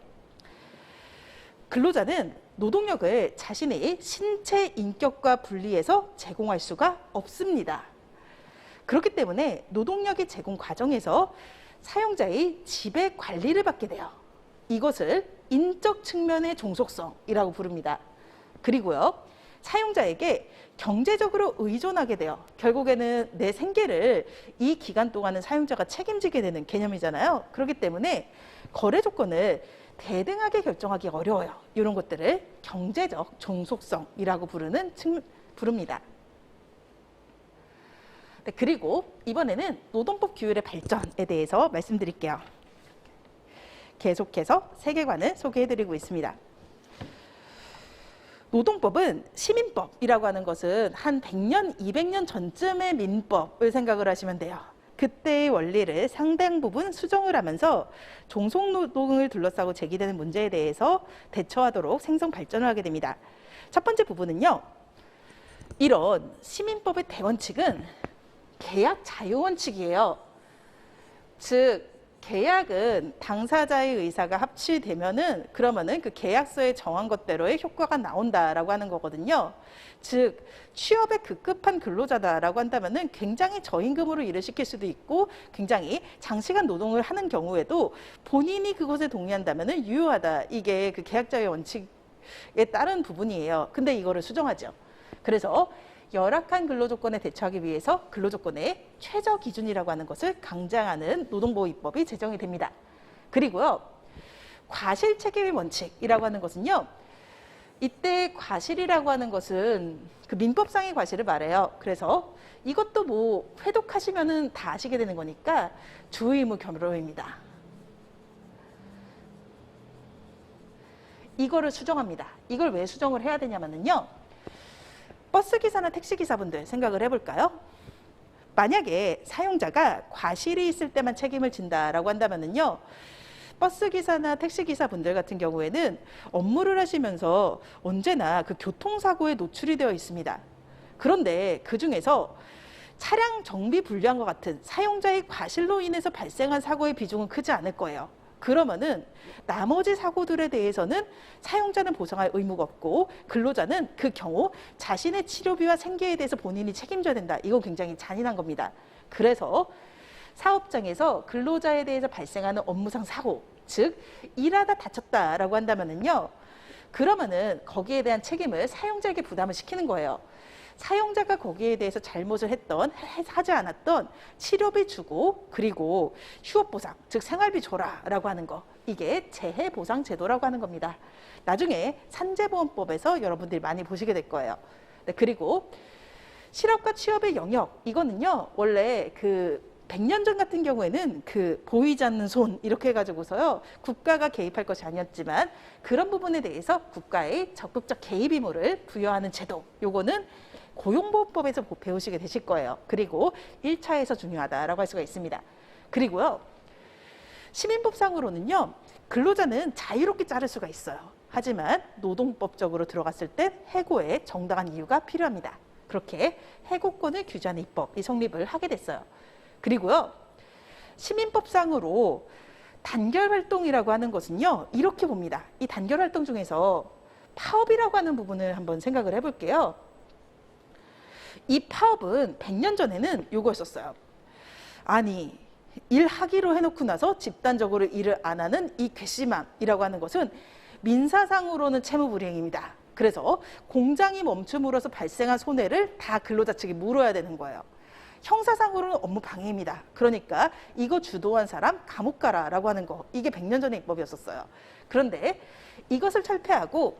근로자는 노동력을 자신의 신체 인격과 분리해서 제공할 수가 없습니다. 그렇기 때문에 노동력의 제공 과정에서 사용자의 지배 관리를 받게 돼요. 이것을 인적 측면의 종속성이라고 부릅니다. 그리고요, 사용자에게 경제적으로 의존하게 돼요. 결국에는 내 생계를 이 기간 동안은 사용자가 책임지게 되는 개념이잖아요. 그렇기 때문에 거래 조건을 대등하게 결정하기 어려워요. 이런 것들을 경제적 종속성이라고 부릅니다. 네, 그리고 이번에는 노동법 규율의 발전에 대해서 말씀드릴게요. 계속해서 세계관을 소개해드리고 있습니다. 노동법은 시민법이라고 하는 것은 한 100년, 200년 전쯤의 민법을 생각을 하시면 돼요. 그때의 원리를 상당 부분 수정을 하면서 종속노동을 둘러싸고 제기되는 문제에 대해서 대처하도록 생성 발전을 하게 됩니다. 첫 번째 부분은요, 이런 시민법의 대원칙은 계약 자유원칙이에요. 즉, 계약은 당사자의 의사가 합치되면은 그러면은 그 계약서에 정한 것대로의 효과가 나온다라고 하는 거거든요. 즉, 취업에 급급한 근로자다라고 한다면은 굉장히 저임금으로 일을 시킬 수도 있고 굉장히 장시간 노동을 하는 경우에도 본인이 그것에 동의한다면은 유효하다. 이게 그 계약자의 원칙에 따른 부분이에요. 근데 이거를 수정하죠. 그래서 열악한 근로조건에 대처하기 위해서 근로조건의 최저 기준이라고 하는 것을 강장하는 노동보호 입법이 제정이 됩니다. 그리고요, 과실책임의 원칙이라고 하는 것은요, 이때 과실이라고 하는 것은 그 민법상의 과실을 말해요. 그래서 이것도 뭐 회독하시면은 다 아시게 되는 거니까 주의무 겸로입니다. 이거를 수정합니다. 이걸 왜 수정을 해야 되냐면요, 버스기사나 택시기사분들 생각을 해볼까요? 만약에 사용자가 과실이 있을 때만 책임을 진다라고 한다면요, 버스기사나 택시기사분들 같은 경우에는 업무를 하시면서 언제나 그 교통사고에 노출이 되어 있습니다. 그런데 그 중에서 차량 정비 불량과 같은 사용자의 과실로 인해서 발생한 사고의 비중은 크지 않을 거예요. 그러면은 나머지 사고들에 대해서는 사용자는 보상할 의무가 없고 근로자는 그 경우 자신의 치료비와 생계에 대해서 본인이 책임져야 된다. 이건 굉장히 잔인한 겁니다. 그래서 사업장에서 근로자에 대해서 발생하는 업무상 사고, 즉 일하다 다쳤다라고 한다면은요, 그러면은 거기에 대한 책임을 사용자에게 부담을 시키는 거예요. 사용자가 거기에 대해서 잘못을 하지 않았던 치료비 주고, 그리고 휴업보상, 즉 생활비 줘라라고 하는 거, 이게 재해보상제도라고 하는 겁니다. 나중에 산재보험법에서 여러분들이 많이 보시게 될 거예요. 네, 그리고 실업과 취업의 영역, 이거는요, 원래 그 100년 전 같은 경우에는 그 보이지 않는 손 이렇게 해가지고서요, 국가가 개입할 것이 아니었지만 그런 부분에 대해서 국가의 적극적 개입 의무를 부여하는 제도, 요거는 고용보호법에서 배우시게 되실 거예요. 그리고 1차에서 중요하다라고 할 수가 있습니다. 그리고요, 시민법상으로는요, 근로자는 자유롭게 자를 수가 있어요. 하지만 노동법적으로 들어갔을 때 해고에 정당한 이유가 필요합니다. 그렇게 해고권을 규제하는 입법이 성립을 하게 됐어요. 그리고요, 시민법상으로 단결활동이라고 하는 것은요, 이렇게 봅니다. 이 단결활동 중에서 파업이라고 하는 부분을 한번 생각을 해볼게요. 이 파업은 100년 전에는 요거였었어요. 아니, 일하기로 해놓고 나서 집단적으로 일을 안 하는 이 괘씸함이라고 하는 것은 민사상으로는 채무불이행입니다. 그래서 공장이 멈춤으로써 발생한 손해를 다 근로자 측이 물어야 되는 거예요. 형사상으로는 업무 방해입니다. 그러니까 이거 주도한 사람 감옥 가라라고 하는 거, 이게 100년 전의 입법이었었어요. 그런데 이것을 철폐하고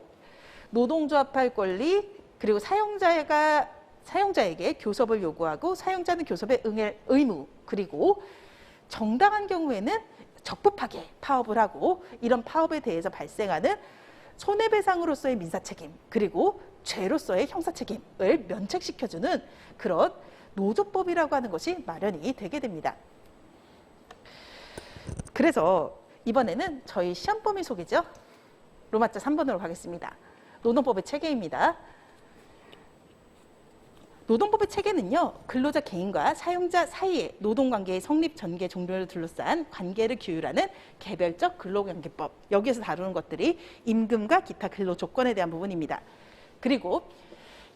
노동조합할 권리, 그리고 사용자에게 교섭을 요구하고 사용자는 교섭에 응할 의무, 그리고 정당한 경우에는 적법하게 파업을 하고 이런 파업에 대해서 발생하는 손해배상으로서의 민사책임, 그리고 죄로서의 형사책임을 면책시켜주는 그런 노조법이라고 하는 것이 마련이 되게 됩니다. 그래서 이번에는 저희 시험 범위 소개죠. 로마자 3번으로 가겠습니다. 노동법의 체계입니다. 노동법의 체계는요, 근로자 개인과 사용자 사이의 노동관계의 성립, 전개, 종료를 둘러싼 관계를 규율하는 개별적 근로관계법, 여기에서 다루는 것들이 임금과 기타 근로 조건에 대한 부분입니다. 그리고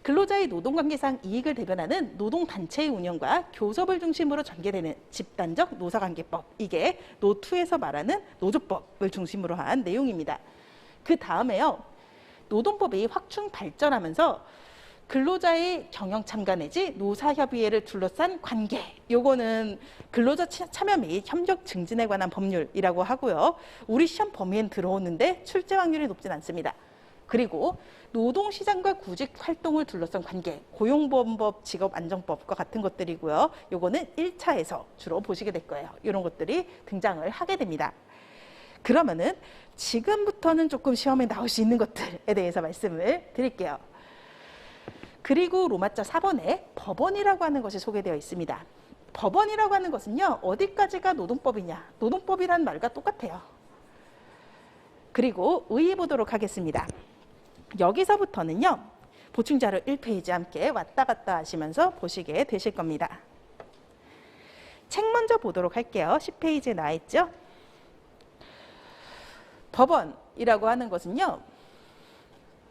근로자의 노동관계상 이익을 대변하는 노동단체의 운영과 교섭을 중심으로 전개되는 집단적 노사관계법, 이게 노2에서 말하는 노조법을 중심으로 한 내용입니다. 그 다음에요, 노동법이 확충 발전하면서 근로자의 경영 참가 내지 노사협의회를 둘러싼 관계, 요거는 근로자 참여 및 협력 증진에 관한 법률이라고 하고요. 우리 시험 범위엔 들어오는데 출제 확률이 높진 않습니다. 그리고 노동시장과 구직 활동을 둘러싼 관계, 고용보험법, 직업안정법과 같은 것들이고요. 요거는 1차에서 주로 보시게 될 거예요. 이런 것들이 등장을 하게 됩니다. 그러면은 지금부터는 조금 시험에 나올 수 있는 것들에 대해서 말씀을 드릴게요. 그리고 로마자 4번에 법원이라고 하는 것이 소개되어 있습니다. 법원이라고 하는 것은요, 어디까지가 노동법이냐, 노동법이라는 말과 똑같아요. 그리고 의의 보도록 하겠습니다. 여기서부터는요, 보충자료 1페이지 함께 왔다 갔다 하시면서 보시게 되실 겁니다. 책 먼저 보도록 할게요. 10페이지에 나와 있죠. 법원이라고 하는 것은요,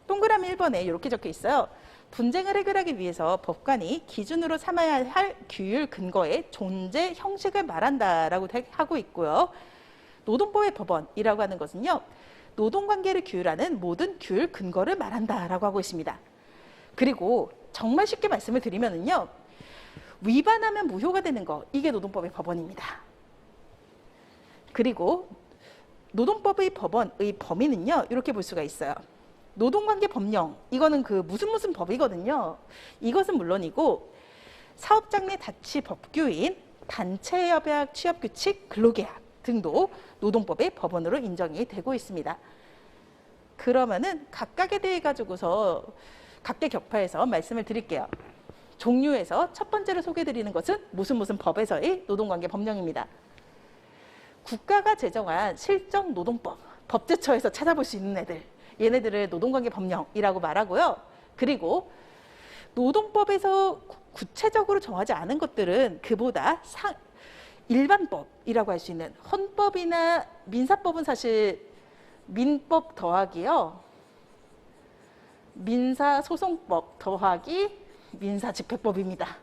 동그라미 1번에 이렇게 적혀 있어요. 분쟁을 해결하기 위해서 법관이 기준으로 삼아야 할 규율 근거의 존재 형식을 말한다라고 하고 있고요. 노동법의 법원이라고 하는 것은요, 노동관계를 규율하는 모든 규율 근거를 말한다라고 하고 있습니다. 그리고 정말 쉽게 말씀을 드리면은요, 위반하면 무효가 되는 거, 이게 노동법의 법원입니다. 그리고 노동법의 법원의 범위는요, 이렇게 볼 수가 있어요. 노동관계 법령, 이거는 그 무슨 법이거든요. 이것은 물론이고 사업장 내 자치 법규인 단체협약, 취업규칙, 근로계약 등도 노동법의 법원으로 인정이 되고 있습니다. 그러면은 각각에 대해 가지고서 각계 격파해서 말씀을 드릴게요. 종류에서 첫 번째로 소개드리는 것은 무슨 법에서의 노동관계 법령입니다. 국가가 제정한 실정 노동법, 법제처에서 찾아볼 수 있는 애들, 얘네들을 노동관계 법령이라고 말하고요. 그리고 노동법에서 구체적으로 정하지 않은 것들은 그보다 일반법이라고 할 수 있는 헌법이나 민사법은 사실 민법 더하기요, 민사소송법 더하기 민사집행법입니다.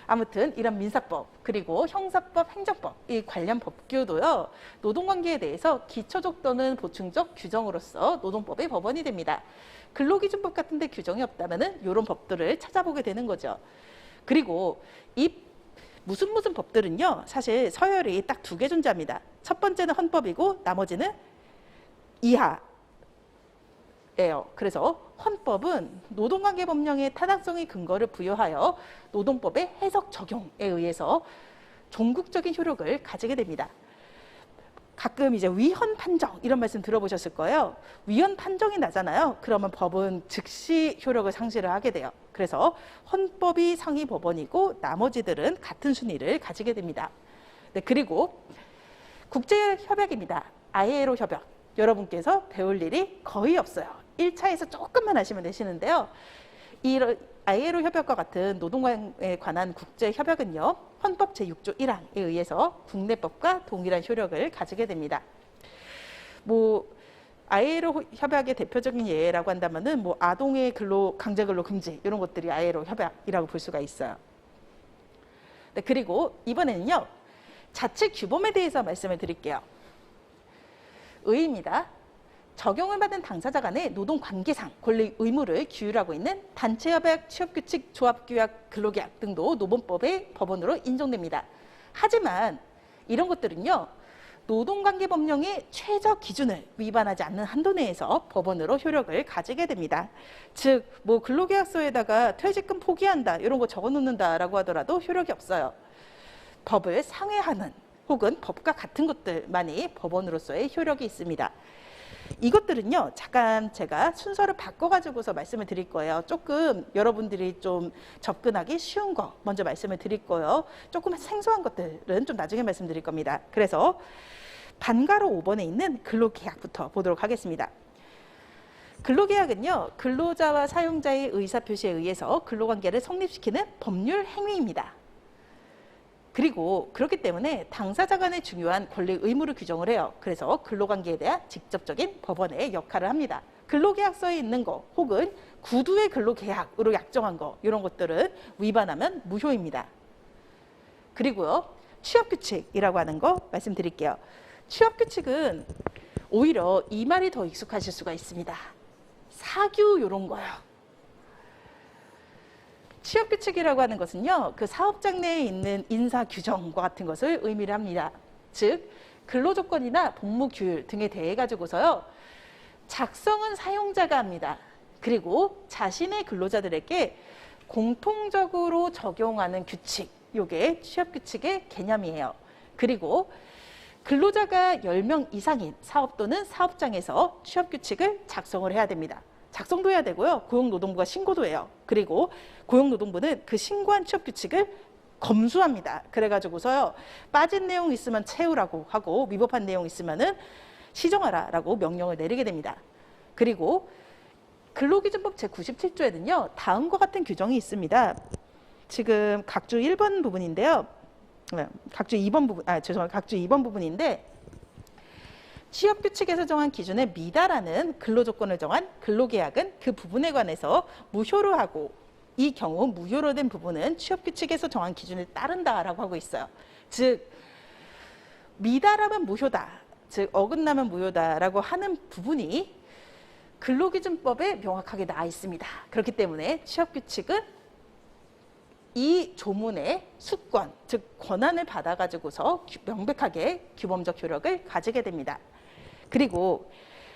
아무튼 이런 민사법, 그리고 형사법, 행정법, 이 관련 법규도요, 노동관계에 대해서 기초적 또는 보충적 규정으로서 노동법의 법원이 됩니다. 근로기준법 같은 데 규정이 없다면은 이런 법들을 찾아보게 되는 거죠. 그리고 이 무슨 법들은요, 사실 서열이 딱 2개 존재합니다. 첫 번째는 헌법이고 나머지는 이하예요. 그래서 헌법은 노동관계 법령의 타당성의 근거를 부여하여 노동법의 해석 적용에 의해서 종국적인 효력을 가지게 됩니다. 가끔 이제 위헌 판정 이런 말씀 들어보셨을 거예요. 위헌 판정이 나잖아요. 그러면 법은 즉시 효력을 상실을 하게 돼요. 그래서 헌법이 상위 법원이고 나머지들은 같은 순위를 가지게 됩니다. 네, 그리고 국제협약입니다. ILO 협약. 여러분께서 배울 일이 거의 없어요. 1차에서 조금만 하시면 되시는데요. 이 ILO 협약과 같은 노동에 관한 국제협약은요, 헌법 제6조 1항에 의해서 국내법과 동일한 효력을 가지게 됩니다. ILO 협약의 대표적인 예라고 한다면은 아동의 강제 근로 금지 이런 것들이 ILO 협약이라고 볼 수가 있어요. 네, 그리고 이번에는요, 자체 규범에 대해서 말씀을 드릴게요. 의의입니다. 적용을 받은 당사자 간의 노동관계상 권리 의무를 규율하고 있는 단체협약, 취업규칙, 조합규약, 근로계약 등도 노동법의 법원으로 인정됩니다. 하지만 이런 것들은요, 노동관계 법령의 최저 기준을 위반하지 않는 한도 내에서 법원으로 효력을 가지게 됩니다. 즉, 근로계약서에다가 퇴직금 포기한다 이런 거 적어놓는다라고 하더라도 효력이 없어요. 법을 상회하는 혹은 법과 같은 것들만이 법원으로서의 효력이 있습니다. 이것들은요, 잠깐 제가 순서를 바꿔가지고서 말씀을 드릴 거예요. 조금 여러분들이 좀 접근하기 쉬운 거 먼저 말씀을 드릴 거예요. 조금 생소한 것들은 좀 나중에 말씀드릴 겁니다. 그래서 반가로 5번에 있는 근로계약부터 보도록 하겠습니다. 근로계약은요, 근로자와 사용자의 의사표시에 의해서 근로관계를 성립시키는 법률 행위입니다. 그리고 그렇기 때문에 당사자 간의 중요한 권리 의무를 규정을 해요. 그래서 근로관계에 대한 직접적인 법원의 역할을 합니다. 근로계약서에 있는 거 혹은 구두의 근로계약으로 약정한 거 이런 것들은 위반하면 무효입니다. 그리고요. 취업규칙이라고 하는 거 말씀드릴게요. 취업규칙은 오히려 이 말이 더 익숙하실 수가 있습니다. 사규 이런 거요. 취업규칙이라고 하는 것은요. 그 사업장 내에 있는 인사규정과 같은 것을 의미를 합니다. 즉 근로조건이나 복무규율 등에 대해 가지고서요. 작성은 사용자가 합니다. 그리고 자신의 근로자들에게 공통적으로 적용하는 규칙, 이게 취업규칙의 개념이에요. 그리고 근로자가 10명 이상인 사업 또는 사업장에서 취업규칙을 작성을 해야 됩니다. 작성도 해야 되고요. 고용노동부가 신고도 해요. 그리고 고용노동부는 그 신고한 취업규칙을 검수합니다. 그래가지고서요. 빠진 내용 있으면 채우라고 하고 위법한 내용 있으면은 시정하라라고 명령을 내리게 됩니다. 그리고 근로기준법 제97조에는요. 다음과 같은 규정이 있습니다. 지금 각주 1번 부분인데요. 각주 2번 부분, 죄송합니다. 각주 2번 부분인데 취업규칙에서 정한 기준에 미달하는 근로조건을 정한 근로계약은 그 부분에 관해서 무효로 하고 이 경우 무효로 된 부분은 취업규칙에서 정한 기준에 따른다라고 하고 있어요. 즉 미달하면 무효다, 즉 어긋나면 무효다라고 하는 부분이 근로기준법에 명확하게 나와 있습니다. 그렇기 때문에 취업규칙은 이 조문의 수권, 즉 권한을 받아가지고서 명백하게 규범적 효력을 가지게 됩니다. 그리고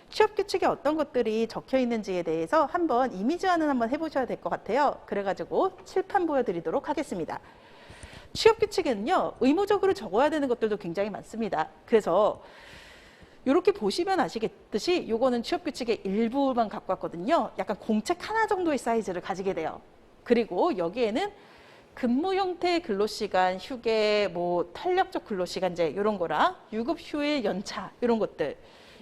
취업규칙에 어떤 것들이 적혀 있는지에 대해서 한번 이미지화는 한번 해보셔야 될 것 같아요. 그래가지고 칠판 보여드리도록 하겠습니다. 취업규칙에는요, 의무적으로 적어야 되는 것들도 굉장히 많습니다. 그래서 이렇게 보시면 아시겠듯이 이거는 취업규칙의 일부만 갖고 왔거든요. 약간 공책 하나 정도의 사이즈를 가지게 돼요. 그리고 여기에는 근무 형태의 근로시간, 휴게, 뭐 탄력적 근로시간제 이런 거랑 유급 휴일 연차 이런 것들,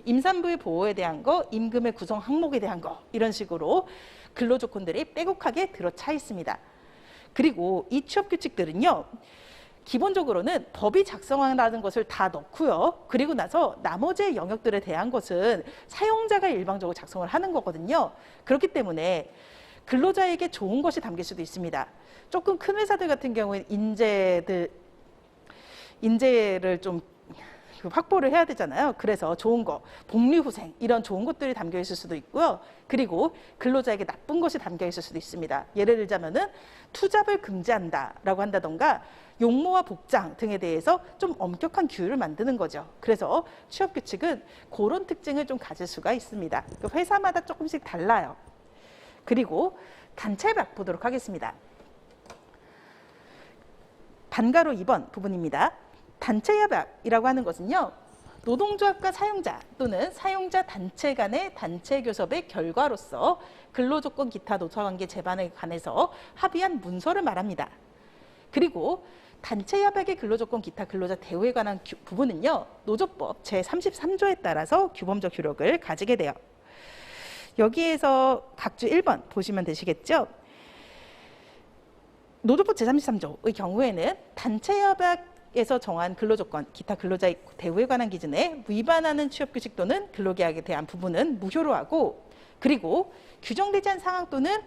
임산부의 보호에 대한 거, 임금의 구성 항목에 대한 거 이런 식으로 근로조건들이 빼곡하게 들어차 있습니다. 그리고 이 취업규칙들은요. 기본적으로는 법이 작성하라는 것을 다 넣고요. 그리고 나서 나머지 영역들에 대한 것은 사용자가 일방적으로 작성을 하는 거거든요. 그렇기 때문에 근로자에게 좋은 것이 담길 수도 있습니다. 조금 큰 회사들 같은 경우에는 인재를 좀 확보를 해야 되잖아요. 그래서 좋은 거, 복리후생 이런 좋은 것들이 담겨 있을 수도 있고요. 그리고 근로자에게 나쁜 것이 담겨 있을 수도 있습니다. 예를 들자면은 투잡을 금지한다라고 한다던가 용모와 복장 등에 대해서 좀 엄격한 규율을 만드는 거죠. 그래서 취업규칙은 그런 특징을 좀 가질 수가 있습니다. 회사마다 조금씩 달라요. 그리고 단체협약 보도록 하겠습니다. 반가로 2번 부분입니다. 단체협약이라고 하는 것은요. 노동조합과 사용자 또는 사용자 단체 간의 단체 교섭의 결과로서 근로조건 기타 노사관계 제반에 관해서 합의한 문서를 말합니다. 그리고 단체협약의 근로조건 기타 근로자 대우에 관한 부분은요. 노조법 제33조에 따라서 규범적 효력을 가지게 돼요. 여기에서 각주 1번 보시면 되시겠죠. 노조법 제33조의 경우에는 단체협약에서 정한 근로조건, 기타 근로자의 대우에 관한 기준에 위반하는 취업규칙 또는 근로계약에 대한 부분은 무효로 하고, 그리고 규정되지 않은 상황 또는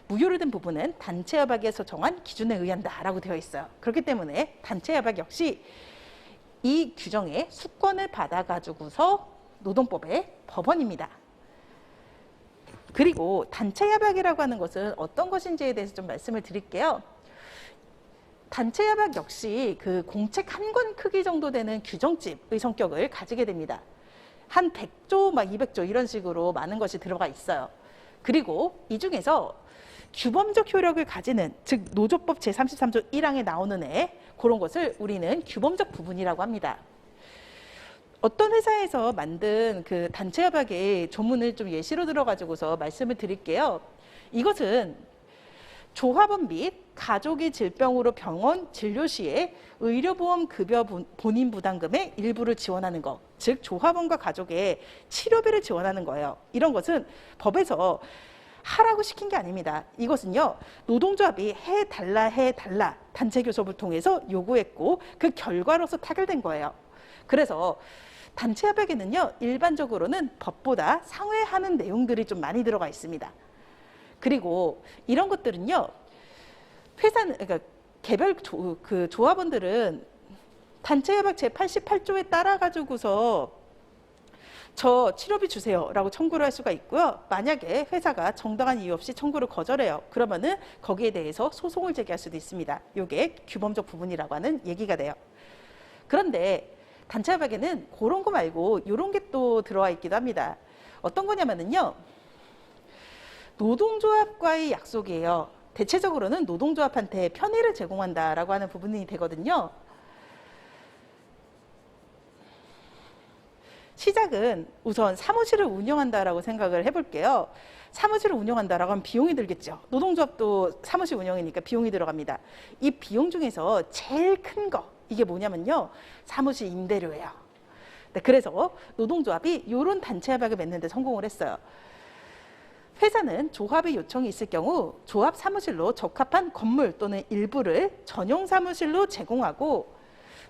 무효로 된 부분은 단체협약에서 정한 기준에 의한다라고 되어 있어요. 그렇기 때문에 단체협약 역시 이 규정의 수권을 받아가지고서 노동법의 법원입니다. 그리고 단체협약이라고 하는 것은 어떤 것인지에 대해서 좀 말씀을 드릴게요. 단체협약 역시 그 공책 한 권 크기 정도 되는 규정집의 성격을 가지게 됩니다. 한 100조, 막 200조 이런 식으로 많은 것이 들어가 있어요. 그리고 이 중에서 규범적 효력을 가지는, 즉 노조법 제33조 1항에 나오는 그런 것을 우리는 규범적 부분이라고 합니다. 어떤 회사에서 만든 그 단체협약의 조문을 좀 예시로 들어가지고서 말씀을 드릴게요. 이것은 조합원 및 가족이 질병으로 병원 진료 시에 의료보험 급여 본인 부담금의 일부를 지원하는 것, 즉 조합원과 가족의 치료비를 지원하는 거예요. 이런 것은 법에서 하라고 시킨 게 아닙니다. 이것은요, 노동조합이 해달라 단체 교섭을 통해서 요구했고 그 결과로서 타결된 거예요. 그래서 단체 협약에는요, 일반적으로는 법보다 상회하는 내용들이 좀 많이 들어가 있습니다. 그리고 이런 것들은요, 그러니까 개별 조합원들은 단체 협약 제88조에 따라 가지고서 저 치료비 주세요라고 청구를 할 수가 있고요. 만약에 회사가 정당한 이유 없이 청구를 거절해요. 그러면은 거기에 대해서 소송을 제기할 수도 있습니다. 이게 규범적 부분이라고 하는 얘기가 돼요. 그런데 단체 협약에는 그런 거 말고 이런 게 또 들어와 있기도 합니다. 어떤 거냐면은요, 노동조합과의 약속이에요. 대체적으로는 노동조합한테 편의를 제공한다라고 하는 부분이 되거든요. 시작은 우선 사무실을 운영한다라고 생각을 해볼게요. 사무실을 운영한다라고 하면 비용이 들겠죠. 노동조합도 사무실 운영이니까 비용이 들어갑니다. 이 비용 중에서 제일 큰 거, 이게 뭐냐면요, 사무실 임대료예요. 네, 그래서 노동조합이 이런 단체 협약을 맺는 데 성공을 했어요. 회사는 조합의 요청이 있을 경우 조합 사무실로 적합한 건물 또는 일부를 전용 사무실로 제공하고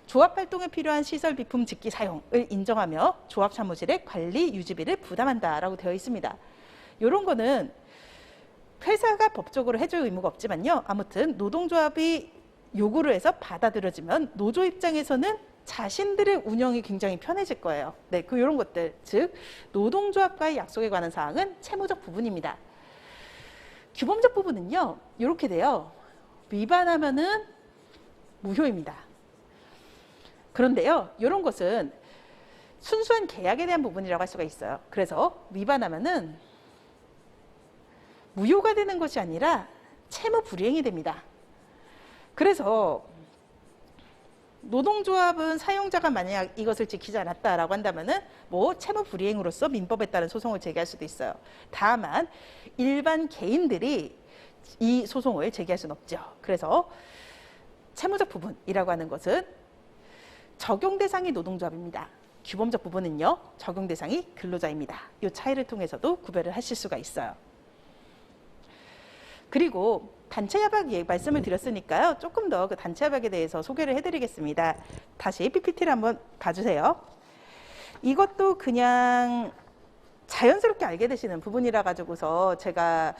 조합 활동에 필요한 시설 비품 직기 사용을 인정하며 조합 사무실의 관리 유지비를 부담한다라고 되어 있습니다. 이런 거는 회사가 법적으로 해줄 의무가 없지만요. 아무튼 노동조합이 요구를 해서 받아들여지면 노조 입장에서는 자신들의 운영이 굉장히 편해질 거예요. 네, 이런 것들, 즉 노동조합과의 약속에 관한 사항은 채무적 부분입니다. 규범적 부분은요, 이렇게 돼요. 위반하면은 무효입니다. 그런데요, 이런 것은 순수한 계약에 대한 부분이라고 할 수가 있어요. 그래서 위반하면은 무효가 되는 것이 아니라 채무 불이행이 됩니다. 그래서 노동조합은 사용자가 만약 이것을 지키지 않았다라고 한다면은 뭐 채무 불이행으로서 민법에 따른 소송을 제기할 수도 있어요. 다만 일반 개인들이 이 소송을 제기할 수는 없죠. 그래서 채무적 부분이라고 하는 것은 적용 대상이 노동조합입니다. 규범적 부분은요, 적용 대상이 근로자입니다. 이 차이를 통해서도 구별을 하실 수가 있어요. 그리고 단체 협약 말씀을 드렸으니까요, 조금 더 그 단체 협약에 대해서 소개를 해드리겠습니다. 다시 PPT를 한번 봐주세요. 이것도 그냥 자연스럽게 알게 되시는 부분이라 가지고서 제가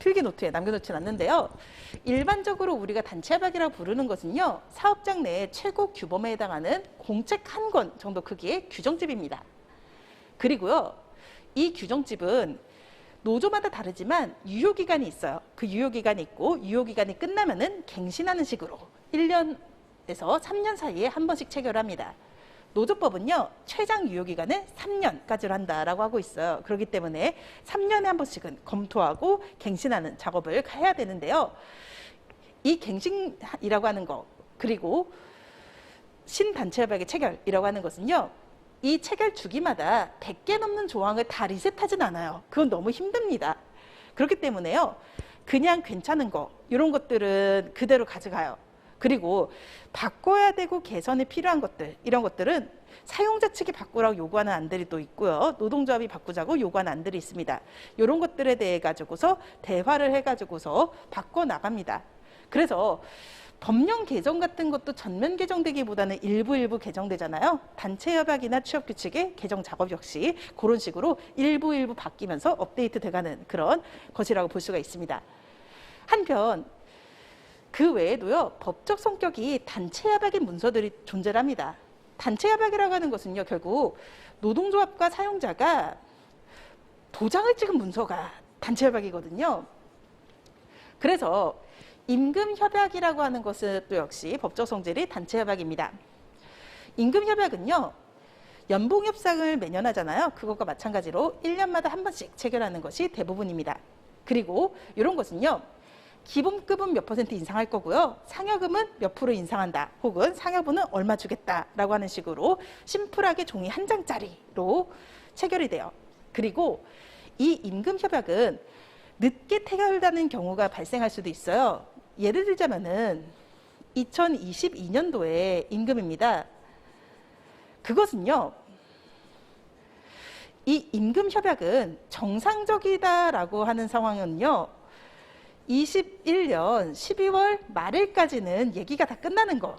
필기 노트에 남겨놓진 않는데요. 일반적으로 우리가 단체 협약이라고 부르는 것은요, 사업장 내의 최고 규범에 해당하는 공책 한 권 정도 크기의 규정집입니다. 그리고요, 이 규정집은 노조마다 다르지만 유효기간이 있어요. 그 유효기간이 있고 유효기간이 끝나면은 갱신하는 식으로 1년에서 3년 사이에 한 번씩 체결합니다. 노조법은요, 최장 유효기간은 3년까지로 한다라고 하고 있어요. 그렇기 때문에 3년에 한 번씩은 검토하고 갱신하는 작업을 해야 되는데요. 이 갱신이라고 하는 거, 그리고 신단체 협약의 체결이라고 하는 것은요, 이 체결 주기마다 100개 넘는 조항을 다 리셋하진 않아요. 그건 너무 힘듭니다. 그렇기 때문에요, 그냥 괜찮은 거, 이런 것들은 그대로 가져가요. 그리고 바꿔야 되고 개선이 필요한 것들, 이런 것들은 사용자 측이 바꾸라고 요구하는 안들이 또 있고요. 노동조합이 바꾸자고 요구하는 안들이 있습니다. 이런 것들에 대해 가지고서 대화를 해가지고서 바꿔나갑니다. 그래서 법령 개정 같은 것도 전면 개정되기보다는 일부 개정되잖아요. 단체 협약이나 취업 규칙의 개정 작업 역시 그런 식으로 일부 바뀌면서 업데이트 돼가는 그런 것이라고 볼 수가 있습니다. 한편 그 외에도요, 법적 성격이 단체 협약의 문서들이 존재합니다. 단체 협약이라고 하는 것은요, 결국 노동조합과 사용자가 도장을 찍은 문서가 단체 협약이거든요. 그래서 임금협약이라고 하는 것은 또 역시 법적 성질이 단체 협약입니다. 임금협약은요, 연봉협상을 매년 하잖아요. 그것과 마찬가지로 1년마다 한 번씩 체결하는 것이 대부분입니다. 그리고 이런 것은요, 기본급은 몇 % 인상할 거고요, 상여금은 몇 % 인상한다, 혹은 상여분은 얼마 주겠다라고 하는 식으로 심플하게 종이 한 장짜리로 체결이 돼요. 그리고 이 임금협약은 늦게 체결되는 경우가 발생할 수도 있어요. 예를 들자면은 2022년도에 임금입니다. 그것은요, 이 임금협약은 정상적이다라고 하는 상황은요, 21년 12월 말일까지는 얘기가 다 끝나는 거.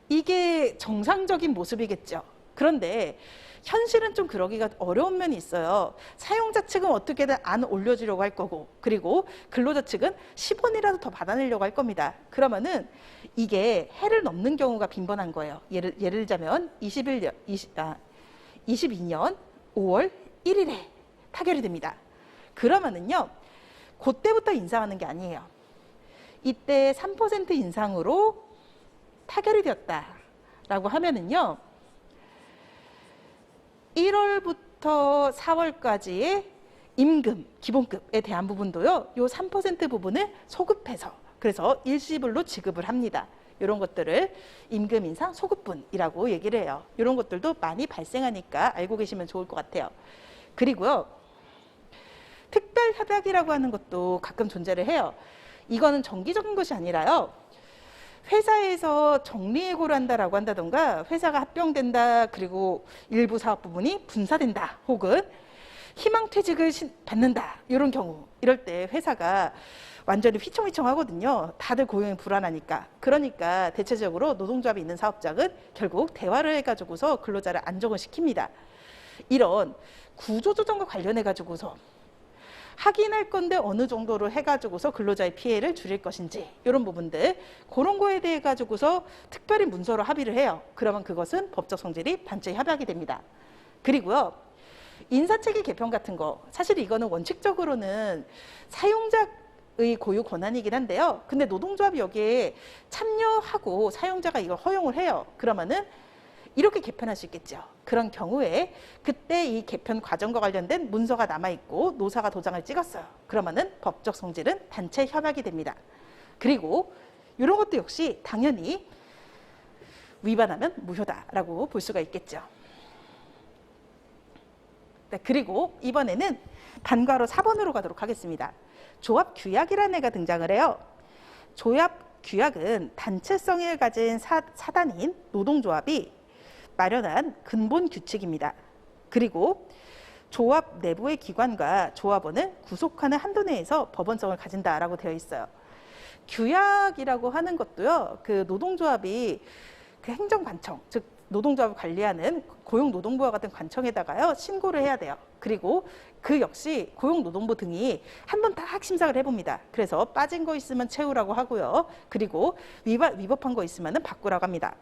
이게 이게 정상적인 모습이겠죠. 그런데 현실은 좀 그러기가 어려운 면이 있어요. 사용자 측은 어떻게든 안 올려주려고 할 거고, 그리고 근로자 측은 10원이라도 더 받아내려고 할 겁니다. 그러면은 이게 해를 넘는 경우가 빈번한 거예요. 예를 들자면 22년 5월 1일에 타결이 됩니다. 그러면은요, 그때부터 인상하는 게 아니에요. 이때 3% 인상으로 타결이 되었다라고 하면은요, 1월부터 4월까지의 임금, 기본급에 대한 부분도요, 요 3% 부분을 소급해서, 그래서 일시불로 지급을 합니다. 이런 것들을 임금 인상 소급분이라고 얘기를 해요. 이런 것들도 많이 발생하니까 알고 계시면 좋을 것 같아요. 그리고요, 특별협약이라고 하는 것도 가끔 존재를 해요. 이거는 정기적인 것이 아니라요, 회사에서 정리해고를 한다라고 한다던가, 회사가 합병된다, 그리고 일부 사업 부분이 분사된다, 혹은 희망퇴직을 받는다, 이런 경우, 이럴 때 회사가 완전히 휘청휘청하거든요. 다들 고용이 불안하니까. 그러니까 대체적으로 노동조합이 있는 사업장은 결국 대화를 해가지고서 근로자를 안정을 시킵니다. 이런 구조조정과 관련해가지고서 확인할 건데 어느 정도로 해가지고서 근로자의 피해를 줄일 것인지, 이런 부분들, 그런 거에 대해 가지고서 특별히 문서로 합의를 해요. 그러면 그것은 법적 성질이 단체 협약이 됩니다. 그리고요, 인사체계 개편 같은 거, 사실 이거는 원칙적으로는 사용자의 고유 권한이긴 한데요. 근데 노동조합이 여기에 참여하고 사용자가 이걸 허용을 해요. 그러면은 이렇게 개편할 수 있겠죠. 그런 경우에 그때 이 개편 과정과 관련된 문서가 남아있고 노사가 도장을 찍었어요. 그러면은 법적 성질은 단체 협약이 됩니다. 그리고 이런 것도 역시 당연히 위반하면 무효다라고 볼 수가 있겠죠. 네, 그리고 이번에는 단괄호 4번으로 가도록 하겠습니다. 조합 규약이라는 애가 등장을 해요. 조합 규약은 단체성을 가진 사단인 노동조합이 마련한 근본 규칙입니다. 그리고 조합 내부의 기관과 조합원을 구속하는 한도 내에서 법원성을 가진다라고 되어 있어요. 규약이라고 하는 것도요, 그 노동조합이 그 행정관청, 즉 노동조합을 관리하는 고용노동부와 같은 관청에다가요 신고를 해야 돼요. 그리고 그 역시 고용노동부 등이 한번 딱 심사를 해봅니다. 그래서 빠진 거 있으면 채우라고 하고요. 그리고 위법한 거 있으면 바꾸라고 합니다.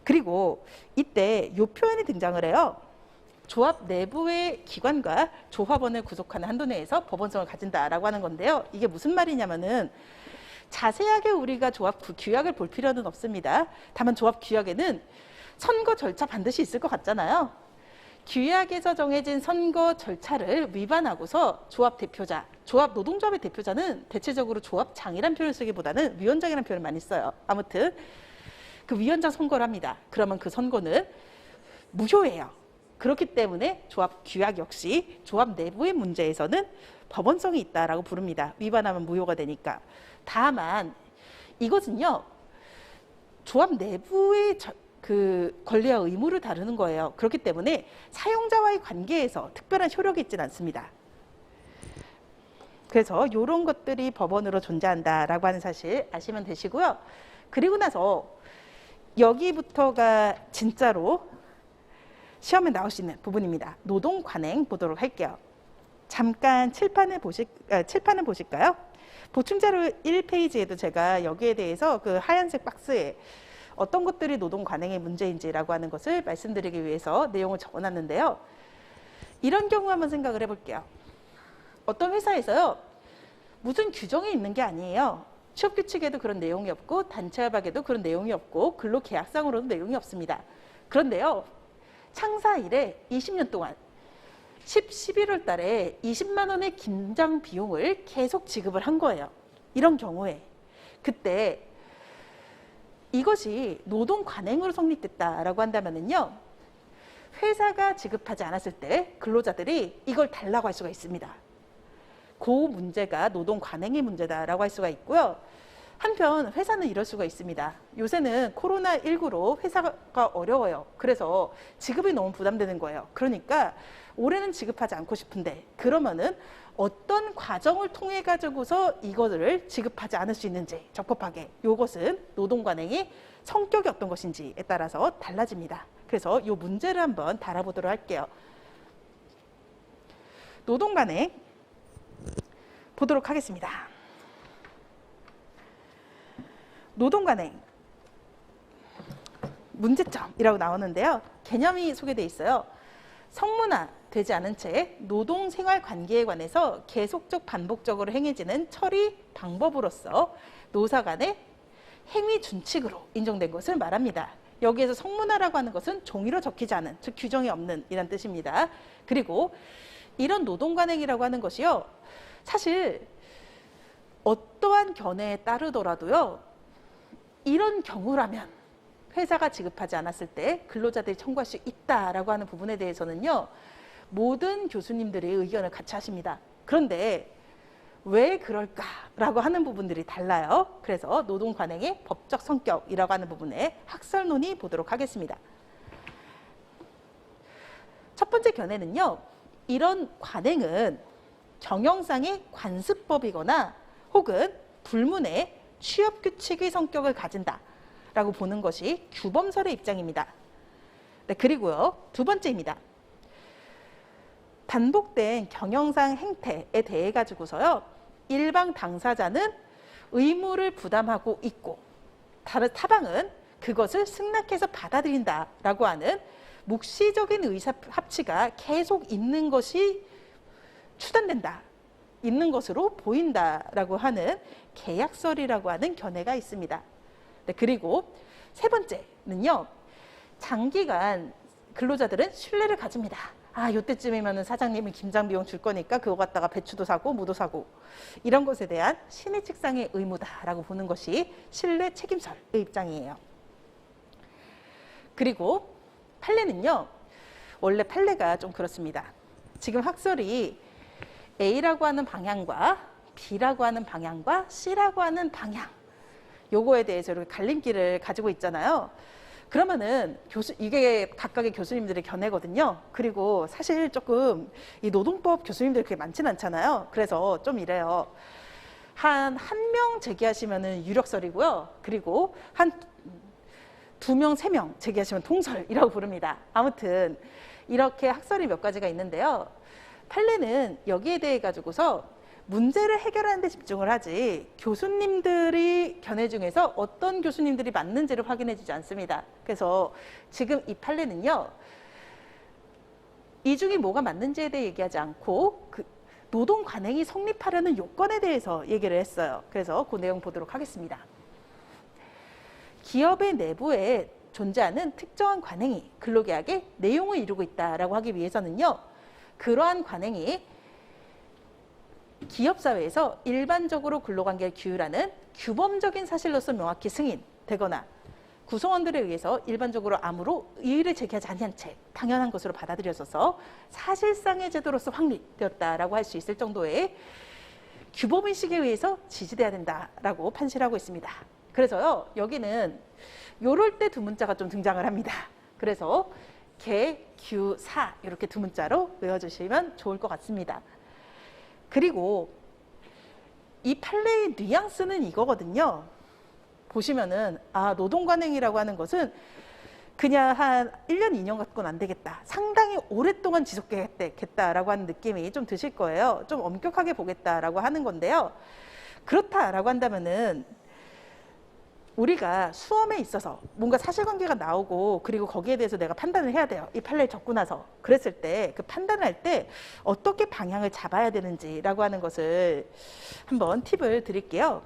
그리고 이때 이 표현이 등장을 해요. 조합 내부의 기관과 조합원을 구속하는 한도 내에서 법원성을 가진다라고 하는 건데요. 이게 무슨 말이냐면은 자세하게 우리가 조합 규약을 볼 필요는 없습니다. 다만 조합 규약에는 선거 절차 반드시 있을 것 같잖아요. 규약에서 정해진 선거 절차를 위반하고서 조합 대표자, 조합 노동조합의 대표자는 대체적으로 조합장이라는 표현을 쓰기보다는 위원장이라는 표현을 많이 써요. 아무튼 그 위원장 선거를 합니다. 그러면 그 선거는 무효예요. 그렇기 때문에 조합 규약 역시 조합 내부의 문제에서는 법원성이 있다라고 부릅니다. 위반하면 무효가 되니까. 다만 이것은요, 조합 내부의 그 권리와 의무를 다루는 거예요. 그렇기 때문에 사용자와의 관계에서 특별한 효력이 있지는 않습니다. 그래서 이런 것들이 법원으로 존재한다라고 하는 사실 아시면 되시고요. 그리고 나서 여기부터가 진짜로 시험에 나올 수 있는 부분입니다. 노동 관행 보도록 할게요. 잠깐 칠판을 보실까요? 보충 자료 1페이지에도 제가 여기에 대해서 그 하얀색 박스에 어떤 것들이 노동 관행의 문제인지라고 하는 것을 말씀드리기 위해서 내용을 적어놨는데요. 이런 경우 한번 생각을 해볼게요. 어떤 회사에서요, 무슨 규정이 있는 게 아니에요. 취업규칙에도 그런 내용이 없고 단체협약에도 그런 내용이 없고 근로계약상으로도 내용이 없습니다. 그런데요, 창사 이래 20년 동안 11월 달에 20만 원의 김장 비용을 계속 지급을 한 거예요. 이런 경우에 그때 이것이 노동 관행으로 성립됐다라고 한다면요, 회사가 지급하지 않았을 때 근로자들이 이걸 달라고 할 수가 있습니다. 그 문제가 노동 관행의 문제다라고 할 수가 있고요. 한편 회사는 이럴 수가 있습니다. 요새는 코로나19로 회사가 어려워요. 그래서 지급이 너무 부담되는 거예요. 그러니까 올해는 지급하지 않고 싶은데 그러면은 어떤 과정을 통해 가지고서 이거를 지급하지 않을 수 있는지 적법하게, 이것은 노동관행의 성격이 어떤 것인지에 따라서 달라집니다. 그래서 이 문제를 한번 달아보도록 할게요. 노동관행 보도록 하겠습니다. 노동관행 문제점이라고 나오는데요. 개념이 소개되어 있어요. 성문화되지 않은 채 노동생활관계에 관해서 계속적 반복적으로 행해지는 처리 방법으로서 노사 간의 행위 준칙으로 인정된 것을 말합니다. 여기에서 성문화라고 하는 것은 종이로 적히지 않은, 즉 규정이 없는 이란 뜻입니다. 그리고 이런 노동관행이라고 하는 것이요, 사실 어떠한 견해에 따르더라도요, 이런 경우라면 회사가 지급하지 않았을 때 근로자들이 청구할 수 있다라고 하는 부분에 대해서는요, 모든 교수님들의 의견을 같이 하십니다. 그런데 왜 그럴까라고 하는 부분들이 달라요. 그래서 노동관행의 법적 성격이라고 하는 부분에 학설논의 보도록 하겠습니다. 첫 번째 견해는요, 이런 관행은 경영상의 관습법이거나 혹은 불문의 취업규칙의 성격을 가진다라고 보는 것이 규범설의 입장입니다. 네, 그리고요, 두 번째입니다. 반복된 경영상 행태에 대해 가지고서요, 일방 당사자는 의무를 부담하고 있고 다른 타방은 그것을 승낙해서 받아들인다라고 하는 묵시적인 의사 합치가 계속 있는 것이 추단된다, 있는 것으로 보인다라고 하는 계약설이라고 하는 견해가 있습니다. 네, 그리고 세 번째는요, 장기간 근로자들은 신뢰를 가집니다. 아, 요때쯤이면 사장님이 김장 비용 줄 거니까 그거 갖다가 배추도 사고 무도 사고, 이런 것에 대한 신의칙상의 의무다라고 보는 것이 신뢰 책임설의 입장이에요. 그리고 판례는요, 원래 판례가 좀 그렇습니다. 지금 학설이 A라고 하는 방향과 B라고 하는 방향과 C라고 하는 방향, 요거에 대해서 이렇게 갈림길을 가지고 있잖아요. 그러면은 이게 각각의 교수님들의 견해거든요. 그리고 사실 조금 이 노동법 교수님들이 그렇게 많지는 않잖아요. 그래서 좀 이래요. 한 명 제기하시면은 유력설이고요. 그리고 한 2명, 3명 제기하시면 통설이라고 부릅니다. 아무튼 이렇게 학설이 몇 가지가 있는데요. 판례는 여기에 대해 가지고서 문제를 해결하는 데 집중을 하지 교수님들이 견해 중에서 어떤 교수님들이 맞는지를 확인해 주지 않습니다. 그래서 지금 이 판례는요, 이 중에 뭐가 맞는지에 대해 얘기하지 않고 그 노동 관행이 성립하려는 요건에 대해서 얘기를 했어요. 그래서 그 내용 보도록 하겠습니다. 기업의 내부에 존재하는 특정한 관행이 근로계약의 내용을 이루고 있다라고 하기 위해서는요, 그러한 관행이 기업사회에서 일반적으로 근로관계를 규율하는 규범적인 사실로서 명확히 승인되거나 구성원들에 의해서 일반적으로 아무로 이의를 제기하지 아니한 채 당연한 것으로 받아들여져서 사실상의 제도로서 확립되었다라고 할 수 있을 정도의 규범인식에 의해서 지지돼야 된다라고 판시하고 있습니다. 그래서요, 여기는 요럴 때 두 문자가 좀 등장을 합니다. 그래서 개, 규, 사 이렇게 두 문자로 외워주시면 좋을 것 같습니다. 그리고 이 판례의 뉘앙스는 이거거든요. 보시면은 노동관행이라고 하는 것은 그냥 한 1년, 2년 갖고는 안 되겠다, 상당히 오랫동안 지속되겠다라고 하는 느낌이 좀 드실 거예요. 좀 엄격하게 보겠다라고 하는 건데요. 그렇다라고 한다면은 우리가 수험에 있어서 뭔가 사실관계가 나오고 그리고 거기에 대해서 내가 판단을 해야 돼요. 이 판례를 적고 나서. 그랬을 때 그 판단을 할 때 어떻게 방향을 잡아야 되는지라고 하는 것을 한번 팁을 드릴게요.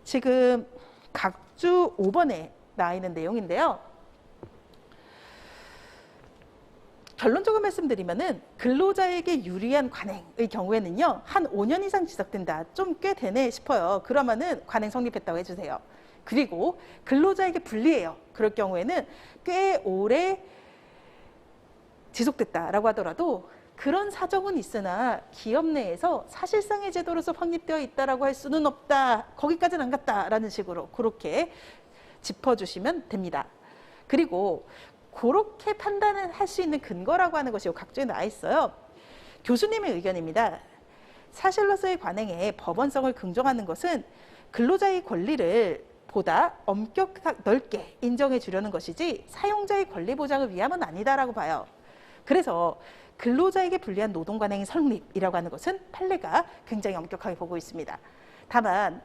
지금 각주 5번에 나와 있는 내용인데요. 결론적으로 말씀드리면은 근로자에게 유리한 관행의 경우에는요, 한 5년 이상 지속된다. 좀 꽤 되네 싶어요. 그러면은 관행 성립했다고 해주세요. 그리고 근로자에게 불리해요. 그럴 경우에는 꽤 오래 지속됐다라고 하더라도 그런 사정은 있으나 기업 내에서 사실상의 제도로서 확립되어 있다라고 할 수는 없다. 거기까지는 안 갔다라는 식으로 그렇게 짚어주시면 됩니다. 그리고 그렇게 판단을 할 수 있는 근거라고 하는 것이 각조에 나와 있어요. 교수님의 의견입니다. 사실로서의 관행에 법원성을 긍정하는 것은 근로자의 권리를 보다 엄격하게 넓게 인정해 주려는 것이지 사용자의 권리 보장을 위함은 아니다라고 봐요. 그래서 근로자에게 불리한 노동관행의 성립이라고 하는 것은 판례가 굉장히 엄격하게 보고 있습니다. 다만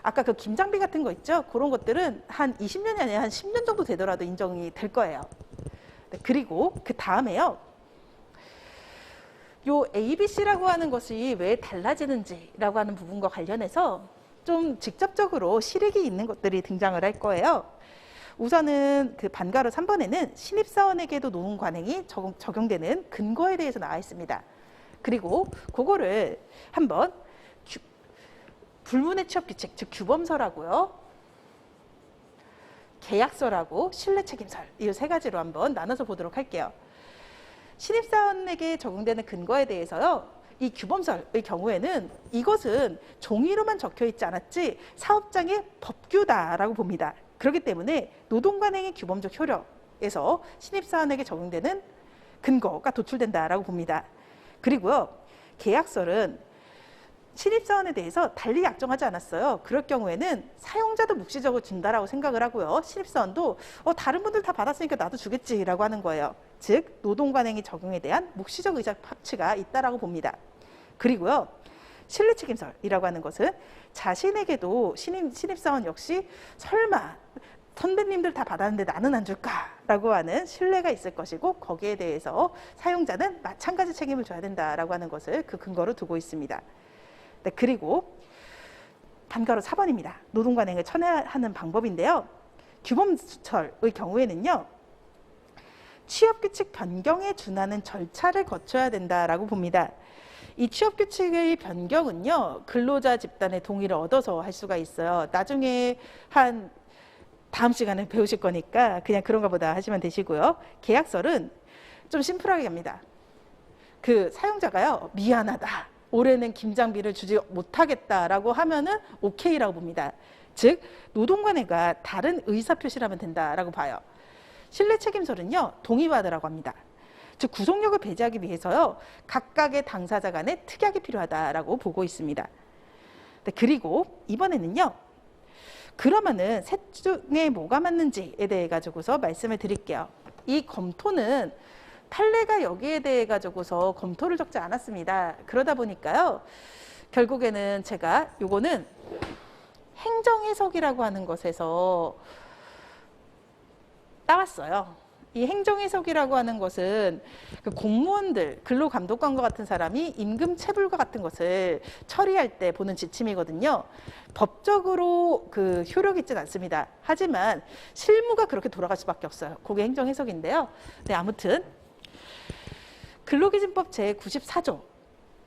아까 그 김장비 같은 거 있죠? 그런 것들은 한 20년이 아니라 한 10년 정도 되더라도 인정이 될 거예요. 네, 그리고 그 다음에요. 요 ABC라고 하는 것이 왜 달라지는지라고 하는 부분과 관련해서 좀 직접적으로 실익이 있는 것들이 등장을 할 거예요. 우선은 그 반가로 3번에는 신입사원에게도 노동 관행이 적용되는 근거에 대해서 나와 있습니다. 그리고 그거를 한번 불문의 취업규칙, 즉 규범서라고요. 계약서라고 신뢰책임설, 이 세 가지로 한번 나눠서 보도록 할게요. 신입사원에게 적용되는 근거에 대해서요. 이 규범설의 경우에는 이것은 종이로만 적혀 있지 않았지 사업장의 법규다라고 봅니다. 그렇기 때문에 노동관행의 규범적 효력에서 신입사원에게 적용되는 근거가 도출된다라고 봅니다. 그리고요. 계약설은 신입사원에 대해서 달리 약정하지 않았어요. 그럴 경우에는 사용자도 묵시적으로 준다라고 생각을 하고요. 신입사원도 다른 분들 다 받았으니까 나도 주겠지라고 하는 거예요. 즉 노동관행의 적용에 대한 묵시적 의사 합치가 있다라고 봅니다. 그리고요. 신뢰책임설이라고 하는 것은 자신에게도 신입사원 역시 설마 선배님들 다 받았는데 나는 안 줄까라고 하는 신뢰가 있을 것이고 거기에 대해서 사용자는 마찬가지 책임을 져야 된다라고 하는 것을 그 근거로 두고 있습니다. 네, 그리고 반가로 4번입니다. 노동관행을 천외하는 방법인데요. 규범설의 경우에는요. 취업규칙 변경에 준하는 절차를 거쳐야 된다라고 봅니다. 이 취업규칙의 변경은요. 근로자 집단의 동의를 얻어서 할 수가 있어요. 나중에 한 다음 시간에 배우실 거니까 그냥 그런가 보다 하시면 되시고요. 계약설은 좀 심플하게 합니다. 그 사용자가요. 미안하다. 올해는 김장비를 주지 못하겠다라고 하면은 오케이라고 봅니다. 즉 노동관행과 다른 의사표시를 하면 된다라고 봐요. 신뢰책임설은요. 동의받으라고 합니다. 즉 구속력을 배제하기 위해서요. 각각의 당사자 간의 특약이 필요하다라고 보고 있습니다. 네, 그리고 이번에는요. 그러면은 셋 중에 뭐가 맞는지에 대해 가지고서 말씀을 드릴게요. 이 검토는 판례가 여기에 대해 가지고서 검토를 적지 않았습니다. 그러다 보니까요. 결국에는 제가 요거는 행정해석이라고 하는 것에서 따왔어요. 이 행정해석이라고 하는 것은 그 공무원들, 근로감독관과 같은 사람이 임금 체불과 같은 것을 처리할 때 보는 지침이거든요. 법적으로 그 효력이 있지는 않습니다. 하지만 실무가 그렇게 돌아갈 수밖에 없어요. 그게 행정해석인데요. 네, 아무튼 근로기준법 제94조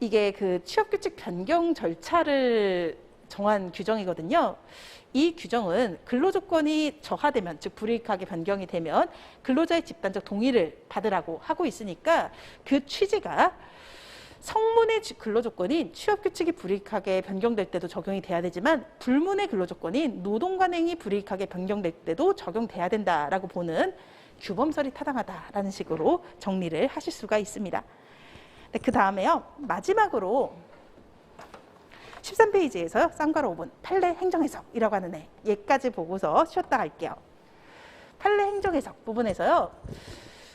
이게 그 취업규칙 변경 절차를 정한 규정이거든요. 이 규정은 근로조건이 저하되면 즉 불이익하게 변경이 되면 근로자의 집단적 동의를 받으라고 하고 있으니까 그 취지가 성문의 근로조건인 취업규칙이 불이익하게 변경될 때도 적용이 돼야 되지만 불문의 근로조건인 노동관행이 불이익하게 변경될 때도 적용돼야 된다라고 보는 규범설이 타당하다라는 식으로 정리를 하실 수가 있습니다. 네, 그 다음에요. 마지막으로 13페이지에서요. 쌍괄호 5번 판례 행정해석이라고 하는 얘까지 보고서 쉬었다 갈게요. 판례 행정해석 부분에서요.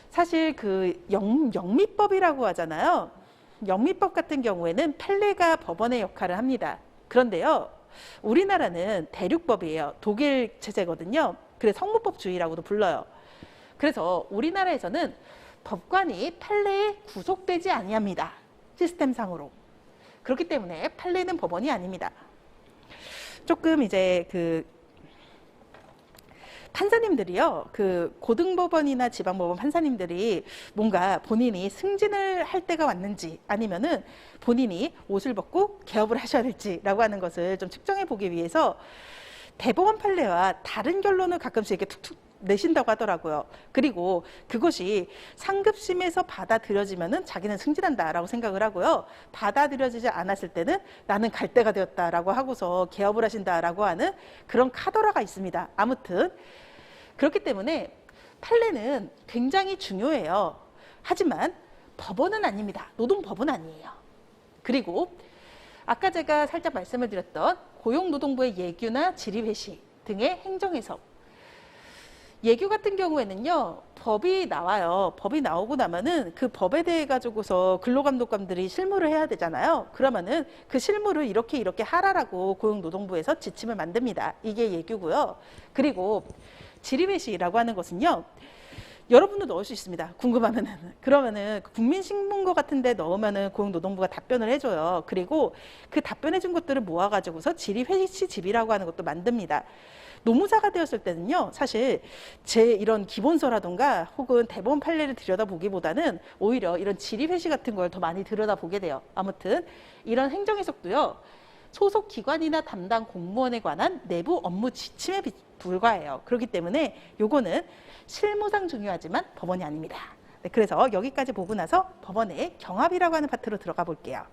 사실 그 영미법이라고 하잖아요. 영미법 같은 경우에는 판례가 법원의 역할을 합니다. 그런데요. 우리나라는 대륙법이에요. 독일 체제거든요. 그래서 성무법주의라고도 불러요. 그래서 우리나라에서는 법관이 판례에 구속되지 아니합니다. 시스템상으로. 그렇기 때문에 판례는 법원이 아닙니다. 조금 이제 그 판사님들이요, 그 고등법원이나 지방법원 판사님들이 뭔가 본인이 승진을 할 때가 왔는지 아니면은 본인이 옷을 벗고 개업을 하셔야 될지라고 하는 것을 좀 측정해 보기 위해서 대법원 판례와 다른 결론을 가끔씩 이렇게 툭툭 내신다고 하더라고요. 그리고 그것이 상급심에서 받아들여지면은 자기는 승진한다라고 생각을 하고요. 받아들여지지 않았을 때는 나는 갈대가 되었다라고 하고서 개업을 하신다라고 하는 그런 카더라가 있습니다. 아무튼 그렇기 때문에 판례는 굉장히 중요해요. 하지만 법원은 아닙니다. 노동법은 아니에요. 그리고 아까 제가 살짝 말씀을 드렸던 고용노동부의 예규나 질의회시 등의 행정해석. 예규 같은 경우에는요, 법이 나와요. 법이 나오고 나면은 그 법에 대해 가지고서 근로감독관들이 실무를 해야 되잖아요. 그러면은 그 실무를 이렇게 하라라고 고용노동부에서 지침을 만듭니다. 이게 예규고요. 그리고 질의회시라고 하는 것은요, 여러분도 넣을 수 있습니다. 궁금하면은. 그러면은 국민신문고 같은 데 넣으면은 고용노동부가 답변을 해줘요. 그리고 그 답변해준 것들을 모아가지고서 질의회시집이라고 하는 것도 만듭니다. 노무사가 되었을 때는요, 사실 제 이런 기본서라든가 혹은 대법원 판례를 들여다보기보다는 오히려 이런 질의회시 같은 걸 더 많이 들여다보게 돼요. 아무튼 이런 행정해석도요, 소속 기관이나 담당 공무원에 관한 내부 업무 지침에 불과해요. 그렇기 때문에 요거는 실무상 중요하지만 법원이 아닙니다. 네, 그래서 여기까지 보고 나서 법원의 경합이라고 하는 파트로 들어가 볼게요.